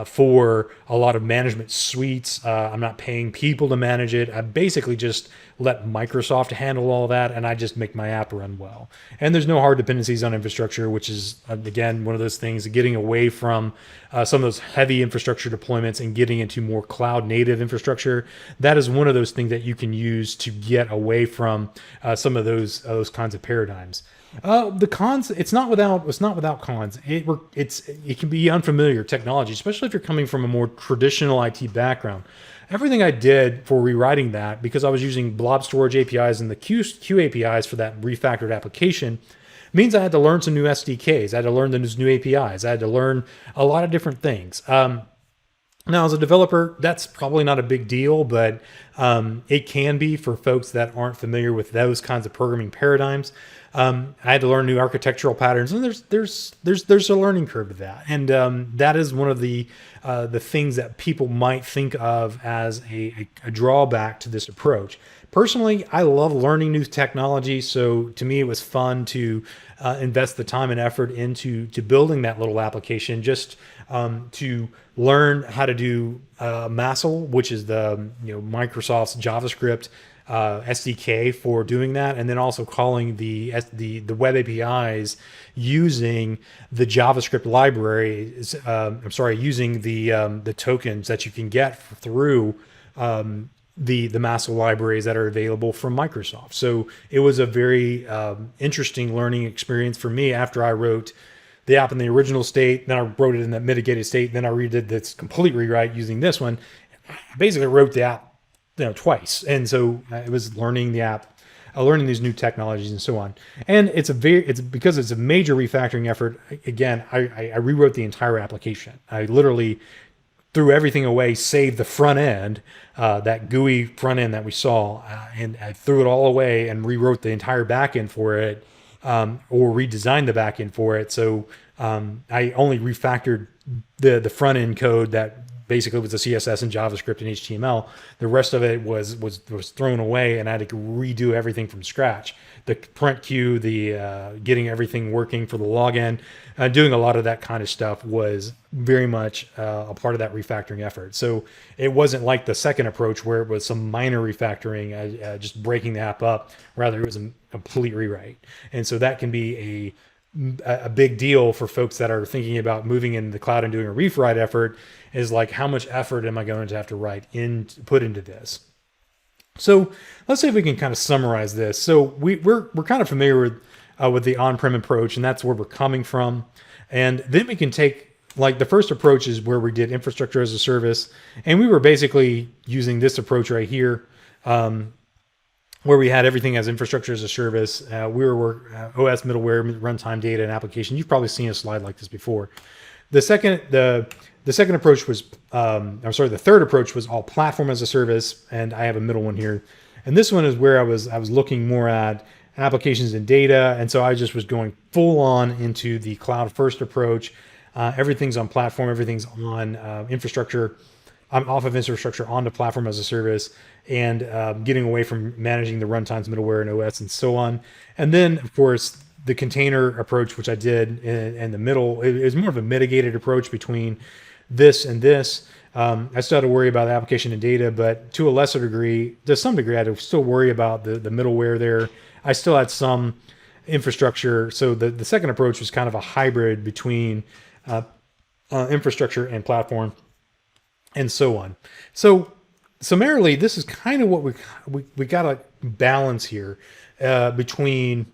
for a lot of management suites. I'm not paying people to manage it. I basically just let Microsoft handle all that, and I just make my app run well. And there's no hard dependencies on infrastructure, which is, again, one of those things, getting away from some of those heavy infrastructure deployments and getting into more cloud native infrastructure. That is one of those things that you can use to get away from some of those kinds of paradigms. The cons, it's not without cons. It can be unfamiliar technology, especially if you're coming from a more traditional IT background. Everything I did for rewriting that, because I was using blob storage APIs and the Q APIs for that refactored application, means I had to learn some new SDKs. I had to learn those new APIs. I had to learn a lot of different things. Now, as a developer, that's probably not a big deal, but it can be for folks that aren't familiar with those kinds of programming paradigms. I had to learn new architectural patterns, and there's a learning curve to that, and that is one of the things that people might think of as a drawback to this approach. Personally, I love learning new technology, so to me it was fun to invest the time and effort into building that little application, just to learn how to do Mastle, which is the Microsoft's JavaScript SDK for doing that, and then also calling the web APIs using the JavaScript libraries. Using the tokens that you can get through the Mastle libraries that are available from Microsoft. So it was a very interesting learning experience for me after I wrote the app in the original state, then I wrote it in that mitigated state, then I redid this complete rewrite using this one. I basically wrote the app twice, and so it was learning the app, learning these new technologies and so on. And it's because it's a major refactoring effort. Again, I rewrote the entire application. I literally threw everything away, saved the front end, that GUI front end that we saw, and I threw it all away and rewrote the entire back end for it, or redesigned the back end for it. So I only refactored the front end code that basically was the CSS and JavaScript and HTML. The rest of it was thrown away, and I had to redo everything from scratch. The print queue, the getting everything working for the login, doing a lot of that kind of stuff was very much a part of that refactoring effort. So it wasn't like the second approach where it was some minor refactoring, just breaking the app up. Rather, it was a complete rewrite. And so that can be a big deal for folks that are thinking about moving into the cloud and doing a rewrite effort, is like, how much effort am I going to have to put into this? So let's see if we can kind of summarize this. So we're kind of familiar with the on-prem approach, and that's where we're coming from. And then we can take, like, the first approach is where we did infrastructure as a service, and we were basically using this approach right here, where we had everything as infrastructure as a service. We were OS, middleware, runtime, data, and application. You've probably seen a slide like this before. The second approach was, the third approach was all platform as a service, and I have a middle one here. And this one is where I was looking more at applications and data, and so I just was going full on into the cloud first approach. Everything's on platform, everything's on infrastructure. I'm off of infrastructure onto platform as a service, and getting away from managing the runtimes, middleware, and OS, and so on. And then, of course, the container approach, which I did in the middle, it was more of a mitigated approach between this and this. I still had to worry about the application and data, but to some degree, I had to still worry about the middleware there. I still had some infrastructure. So the second approach was kind of a hybrid between infrastructure and platform, and so on. So summarily, this is kind of what we got to balance here between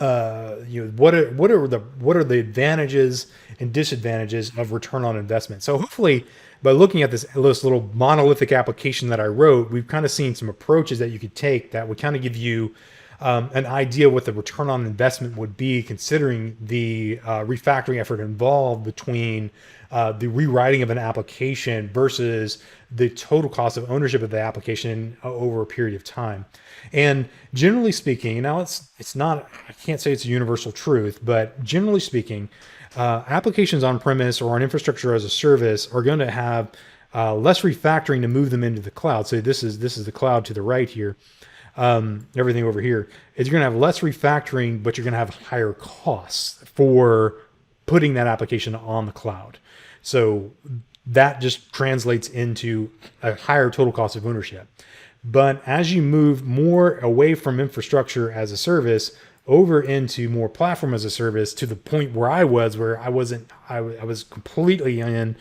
what are the advantages and disadvantages of return on investment. So hopefully, by looking at this little monolithic application that I wrote, we've kind of seen some approaches that you could take that would kind of give you an idea what the return on investment would be, considering the refactoring effort involved between the rewriting of an application versus the total cost of ownership of the application over a period of time. And generally speaking, now it's not, I can't say it's a universal truth, but generally speaking, applications on premise or on infrastructure as a service are going to have less refactoring to move them into the cloud. So this is the cloud to the right here. Everything over here is you're going to have less refactoring, but you're going to have higher costs for putting that application on the cloud. So that just translates into a higher total cost of ownership. But as you move more away from infrastructure as a service over into more platform as a service, to the point where I was, where I was completely in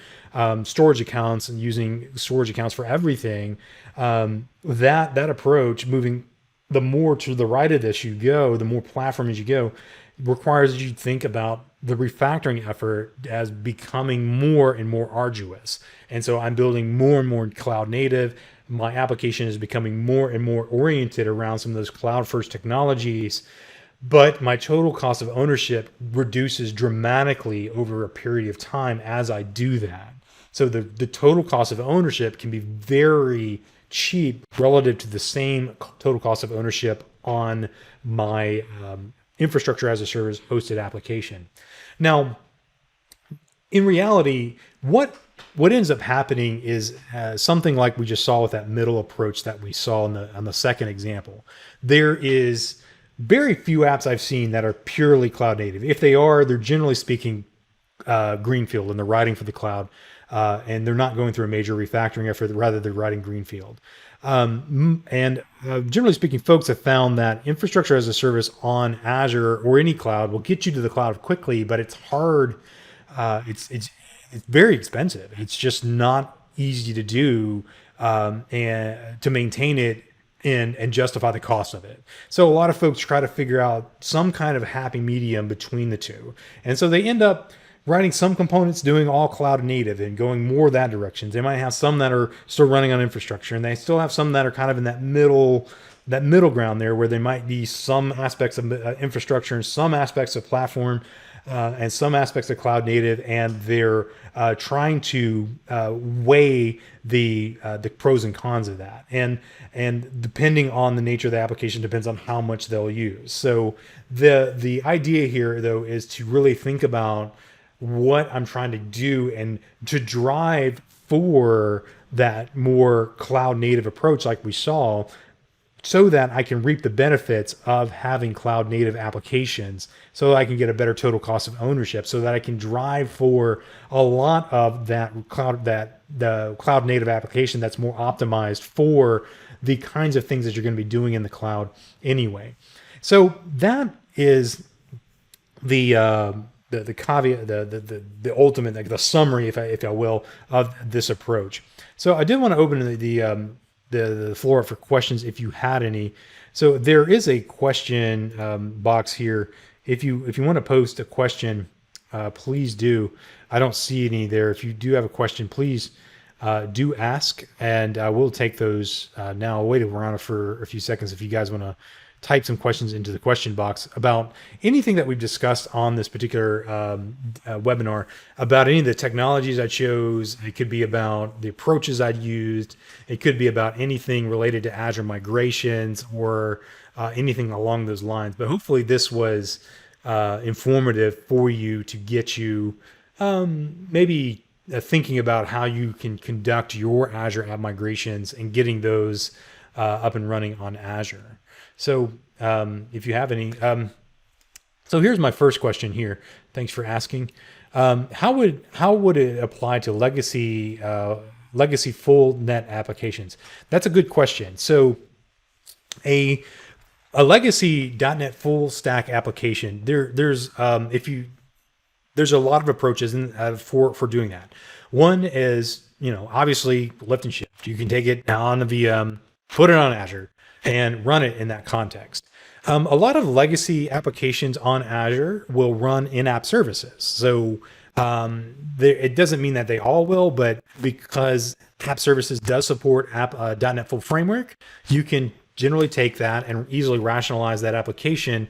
storage accounts and using storage accounts for everything. That approach, moving the more to the right of this you go, the more platform as you go, requires you to think about the refactoring effort as becoming more and more arduous. And so I'm building more and more cloud native. My application is becoming more and more oriented around some of those cloud first technologies, but my total cost of ownership reduces dramatically over a period of time as I do that. So the total cost of ownership can be very cheap relative to the same total cost of ownership on my infrastructure as a service hosted application. Now, in reality, what ends up happening is something like we just saw with that middle approach that we saw on the second example. There is very few apps I've seen that are purely cloud native. If they are, they're generally speaking greenfield, and they're writing for the cloud, and they're not going through a major refactoring effort. Rather, they're writing greenfield. Generally speaking, folks have found that infrastructure as a service on Azure or any cloud will get you to the cloud quickly, but it's hard. It's very expensive. It's just not easy to do, and to maintain it and justify the cost of it. So a lot of folks try to figure out some kind of happy medium between the two. And so they end up writing some components doing all cloud native and going more that direction. They might have some that are still running on infrastructure, and they still have some that are kind of in that middle ground there, where they might be some aspects of infrastructure and some aspects of platform, and some aspects of cloud native, and they're trying to weigh the pros and cons of that. And depending on the nature of the application depends on how much they'll use. So the idea here, though, is to really think about what I'm trying to do and to drive for that more cloud native approach like we saw, so that I can reap the benefits of having cloud native applications, so that I can get a better total cost of ownership, so that I can drive for a lot of the cloud native application that's more optimized for the kinds of things that you're going to be doing in the cloud anyway. So that is the caveat, the ultimate, like the summary, if I will, of this approach. So I did want to open the floor up for questions if you had any. So there is a question box here. If you want to post a question, please do. I don't see any there. If you do have a question, please do ask, and we'll take those now. I'll wait around for a few seconds if you guys want to type some questions into the question box about anything that we've discussed on this particular webinar, about any of the technologies I chose. It could be about the approaches I'd used. It could be about anything related to Azure migrations, or anything along those lines. But hopefully this was informative for you, to get you maybe thinking about how you can conduct your Azure app migrations and getting those up and running on Azure. So if you have any, so here's my first question here. Thanks for asking. How would it apply to legacy full net applications? That's a good question. So a legacy .NET full stack application, there's a lot of approaches for doing that. One is, obviously lift and shift. You can take it on the VM, put it on Azure, and run it in that context. A lot of legacy applications on Azure will run in-app services. So it doesn't mean that they all will, but because App Services does support .NET Full Framework, you can generally take that and easily rationalize that application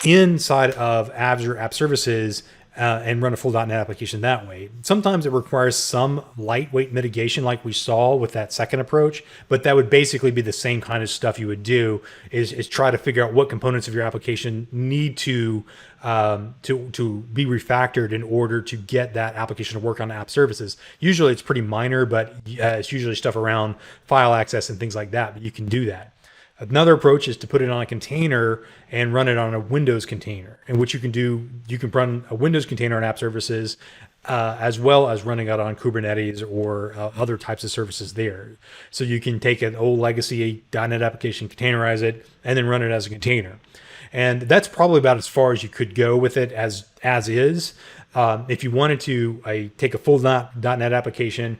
inside of Azure App Services and run a full .NET application that way. Sometimes it requires some lightweight mitigation like we saw with that second approach, but that would basically be the same kind of stuff you would do is try to figure out what components of your application need to be refactored in order to get that application to work on app services. Usually it's pretty minor, but it's usually stuff around file access and things like that, but you can do that. Another approach is to put it on a container and run it on a Windows container. And what you can do, you can run a Windows container on app services as well as running it on Kubernetes or other types of services there. So you can take an old legacy .NET application, containerize it, and then run it as a container. And that's probably about as far as you could go with it as is. If you wanted to take a full .NET application,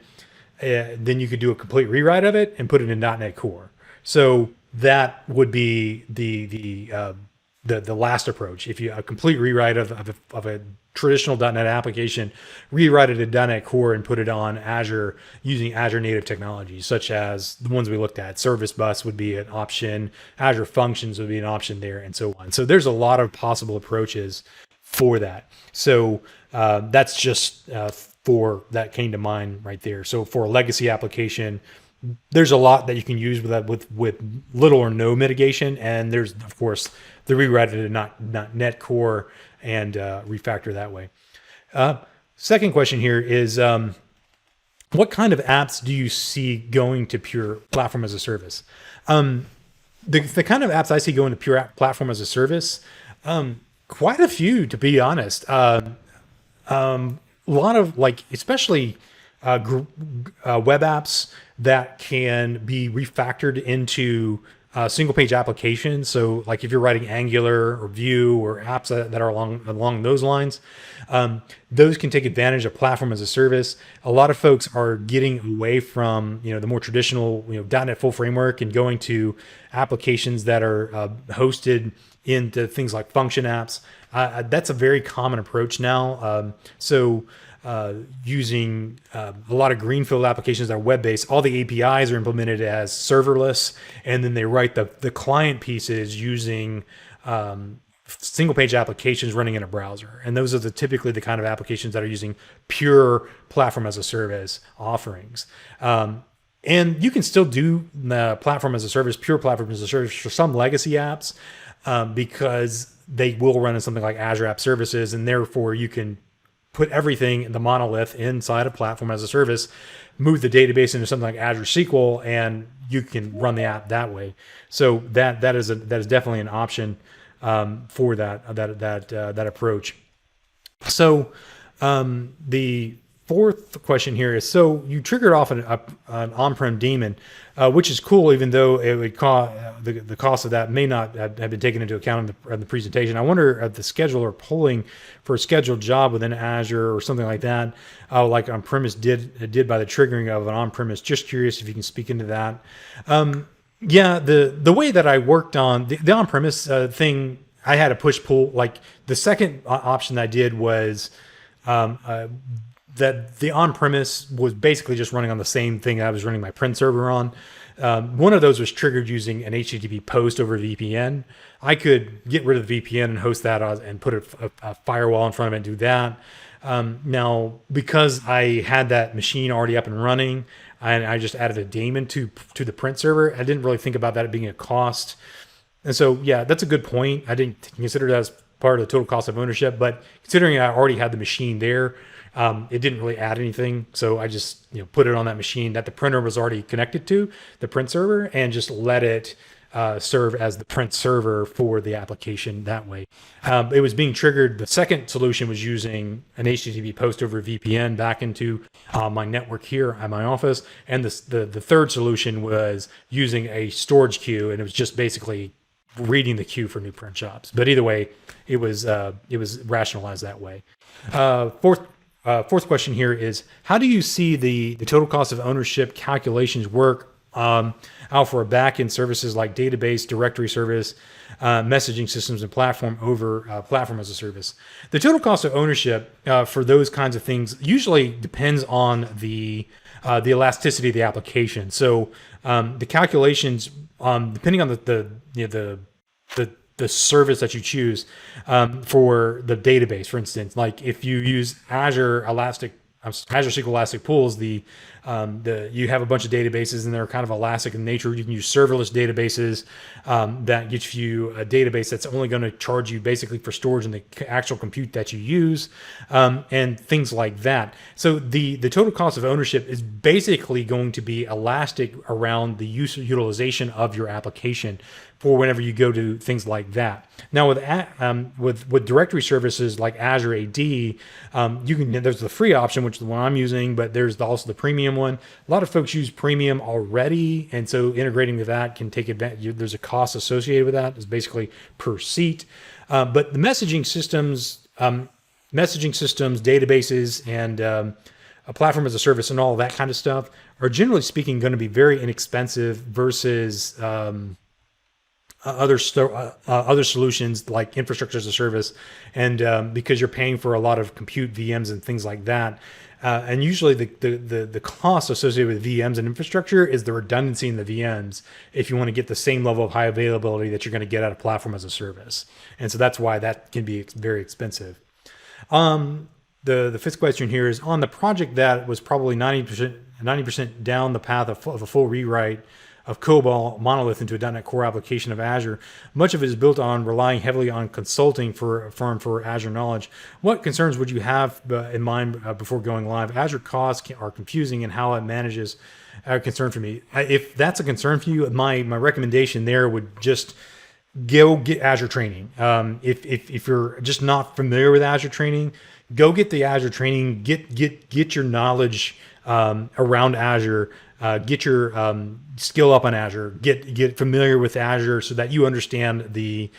then you could do a complete rewrite of it and put it in .NET Core. So that would be the last approach. If you a complete rewrite of a traditional .NET application, rewrite it in .NET Core and put it on Azure using Azure native technologies, such as the ones we looked at. Service Bus would be an option. Azure Functions would be an option there, and so on. So there's a lot of possible approaches for that. So that's just for that came to mind right there. So for a legacy application, there's a lot that you can use with that with little or no mitigation, and there's of course the rewrite it in .NET Core and refactor that way. Second question here is what kind of apps do you see going to pure platform as a service? The kind of apps I see going to pure platform as a service, quite a few to be honest. A lot of especially web apps that can be refactored into single page applications. So like if you're writing Angular or Vue or apps that are along those lines, those can take advantage of platform as a service. A lot of folks are getting away from, the more traditional, .NET full framework and going to applications that are hosted into things like function apps. That's a very common approach now. Using a lot of greenfield applications that are web-based, all the APIs are implemented as serverless, and then they write the client pieces using single-page applications running in a browser. And those are typically the kind of applications that are using pure platform as a service offerings. And you can still do the platform as a service, pure platform as a service for some legacy apps because they will run in something like Azure App Services, and therefore you can put everything in the monolith inside a platform as a service, move the database into something like Azure SQL, and you can run the app that way. So that is definitely an option for that approach. So the fourth question here is, so you triggered off an on-prem daemon, which is cool, even though it would cost the cost of that may not have been taken into account in the presentation. I wonder if the scheduler pulling for a scheduled job within Azure or something like that, like on-premise did by the triggering of an on-premise. Just curious if you can speak into that. Yeah, the way that I worked on the on-premise thing, I had a push-pull. Like the second option I did was that the on-premise was basically just running on the same thing I was running my print server on. One of those was triggered using an HTTP post over VPN. I could get rid of the VPN and host that and put a firewall in front of it and do that. Now, because I had that machine already up and running, and I just added a daemon to the print server, I didn't really think about that being a cost. And so, yeah, that's a good point. I didn't consider that as part of the total cost of ownership, but considering I already had the machine there, it didn't really add anything. So I just put it on that machine that the printer was already connected to, the print server, and just let it serve as the print server for the application that way. It was being triggered. The second solution was using an HTTP post over VPN back into my network here at my office. And the third solution was using a storage queue, and it was just basically reading the queue for new print jobs. But either way, it was rationalized that way. Fourth question here is, how do you see the total cost of ownership calculations work out for a back-end services like database, directory service, messaging systems, and platform over platform as a service? The total cost of ownership for those kinds of things usually depends on the elasticity of the application. So the calculations, depending on the the service that you choose for the database. For instance, like if you use Azure SQL Elastic Pools, the you have a bunch of databases and they're kind of elastic in nature. You can use serverless databases that gives you a database that's only going to charge you basically for storage and the actual compute that you use, and things like that. So the total cost of ownership is basically going to be elastic around the utilization of your application for whenever you go to things like that. Now with directory services like Azure AD, you can there's the free option, which is the one I'm using, but there's also the premium one. A lot of folks use premium already, and so integrating with that can take advantage. There's a cost associated with that. It's basically per seat, but the messaging systems, databases, and a platform as a service, and all that kind of stuff are generally speaking going to be very inexpensive versus other solutions like infrastructure as a service, and because you're paying for a lot of compute VMs and things like that, and usually the cost associated with VMs and infrastructure is the redundancy in the VMs if you want to get the same level of high availability that you're going to get at a platform as a service, and so that's why that can be very expensive. The fifth question here is on the project that was probably 90% down the path of a full rewrite of COBOL Monolith into a .NET Core application of Azure. Much of it is built on relying heavily on consulting for a firm for Azure knowledge. What concerns would you have in mind before going live? Azure costs are confusing, and how it manages are a concern for me. If that's a concern for you, my recommendation there would just go get Azure training. If you're just not familiar with Azure training, go get the Azure training. Get your knowledge around Azure. Get your skill up on Azure. Get familiar with Azure so that you understand the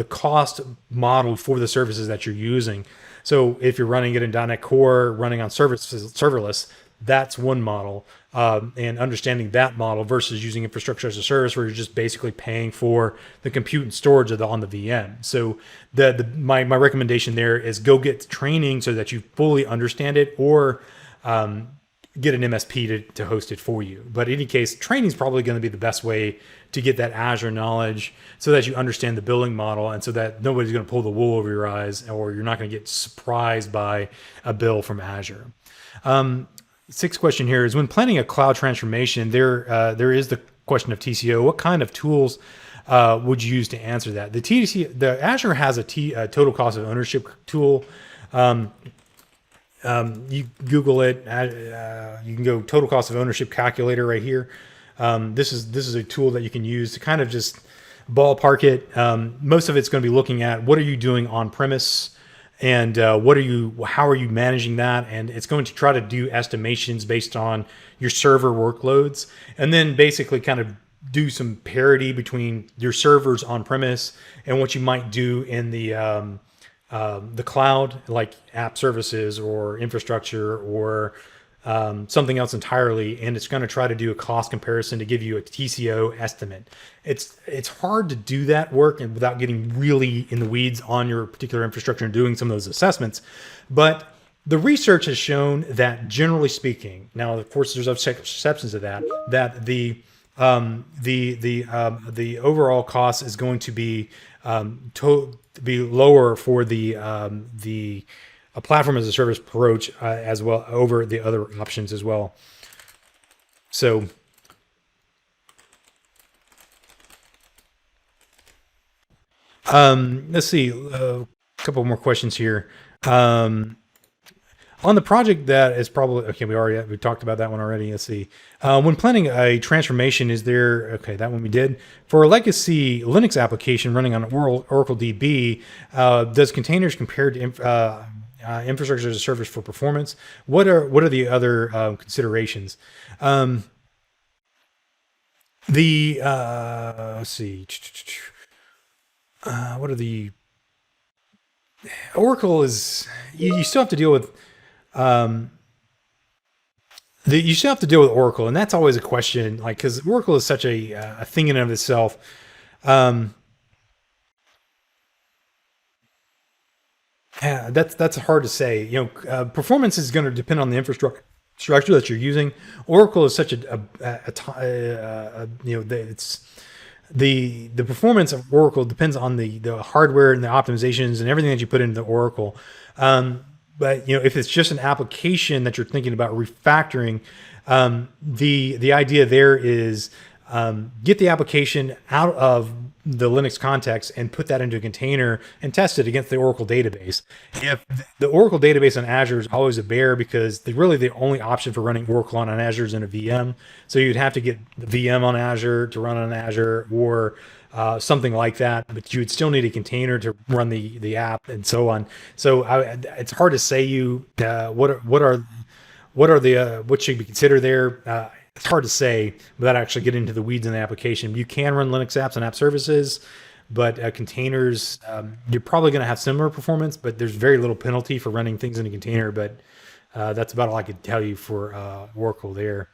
cost model for the services that you're using. So if you're running it in .NET Core, running on serverless, that's one model. And understanding that model versus using infrastructure as a service where you're just basically paying for the compute and storage on the VM. So my recommendation there is go get training so that you fully understand it, or get an MSP to host it for you. But in any case, training is probably going to be the best way to get that Azure knowledge so that you understand the billing model, and so that nobody's going to pull the wool over your eyes, or you're not going to get surprised by a bill from Azure. Sixth question here is when planning a cloud transformation, there is the question of TCO. What kind of tools would you use to answer that? The Azure has a total cost of ownership tool. You Google it. You can go total cost of ownership calculator right here. This is a tool that you can use to kind of just ballpark it. Most of it's going to be looking at what are you doing on premise, and how are you managing that, and it's going to try to do estimations based on your server workloads, and then basically kind of do some parity between your servers on premise and what you might do in the cloud, like app services or infrastructure or something else entirely, and it's going to try to do a cost comparison to give you a TCO estimate. It's hard to do that work and without getting really in the weeds on your particular infrastructure and doing some of those assessments. But the research has shown that, generally speaking, now of course there's exceptions to that, that the overall cost is going to be lower for the platform as a service approach as well over the other options as well. So let's see, a couple more questions here. On the project that is probably, okay, we talked about that one already. Let's see. When planning a transformation, is there, okay, that one we did. For a legacy Linux application running on Oracle DB, does containers compare to infrastructure as a service for performance? What are the other considerations? Let's see. What are the, Oracle is, you still have to deal with, you still have to deal with Oracle, and that's always a question, like, because Oracle is such a thing in and of itself. Yeah, that's hard to say. Performance is going to depend on the infrastructure that you're using. Oracle is such it's the performance of Oracle depends on the hardware and the optimizations and everything that you put into the Oracle. But if it's just an application that you're thinking about refactoring, the idea there is get the application out of the Linux context and put that into a container and test it against the Oracle database. If the Oracle database on Azure is always a bear because really the only option for running Oracle on Azure is in a VM. So you'd have to get the VM on Azure to run on Azure or something like that, but you would still need a container to run the app and so on. So it's hard to say what should be considered there. It's hard to say without actually getting into the weeds in the application. You can run Linux apps on app services, but containers, you're probably going to have similar performance, but there's very little penalty for running things in a container. But that's about all I could tell you for Oracle there.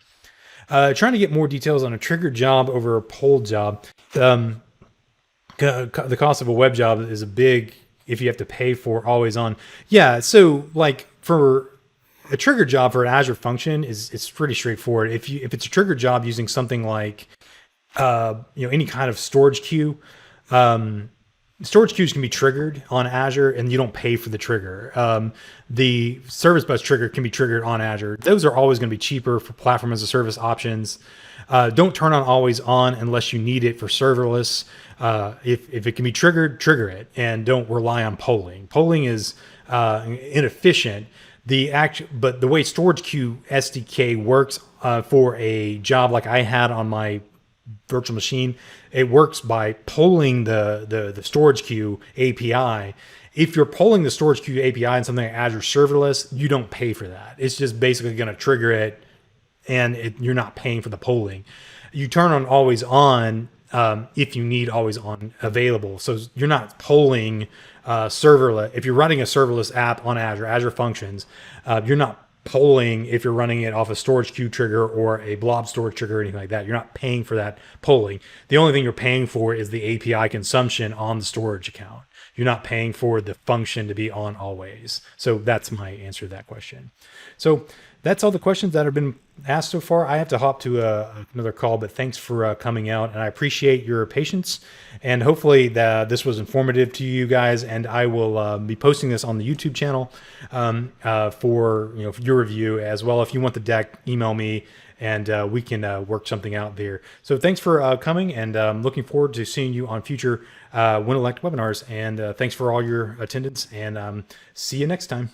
Trying to get more details on a triggered job over a polled job. The cost of a web job is a big, if you have to pay for always on. Yeah, so like for a trigger job for an Azure function is pretty straightforward. If it's a trigger job using something like any kind of storage queue, storage queues can be triggered on Azure and you don't pay for the trigger. The service bus trigger can be triggered on Azure. Those are always going to be cheaper for platform as a service options. Don't turn on always on unless you need it for serverless. If it can be triggered, trigger it, and don't rely on polling. Polling is inefficient. But the way Storage Queue SDK works for a job like I had on my virtual machine, it works by polling the Storage Queue API. If you're polling the Storage Queue API in something like Azure Serverless, you don't pay for that. It's just basically going to trigger it, and you're not paying for the polling. You turn on always on if you need always on available. So you're not polling serverless. If you're running a serverless app on Azure Functions, you're not polling if you're running it off a storage queue trigger or a blob storage trigger or anything like that. You're not paying for that polling. The only thing you're paying for is the API consumption on the storage account. You're not paying for the function to be on always. So that's my answer to that question. So that's all the questions that have been asked so far. I have to hop to another call, but thanks for coming out, and I appreciate your patience. And hopefully this was informative to you guys. And I will be posting this on the YouTube channel for your review as well. If you want the deck, email me, and we can work something out there. So thanks for coming, and looking forward to seeing you on future WinElect webinars. And thanks for all your attendance, and see you next time.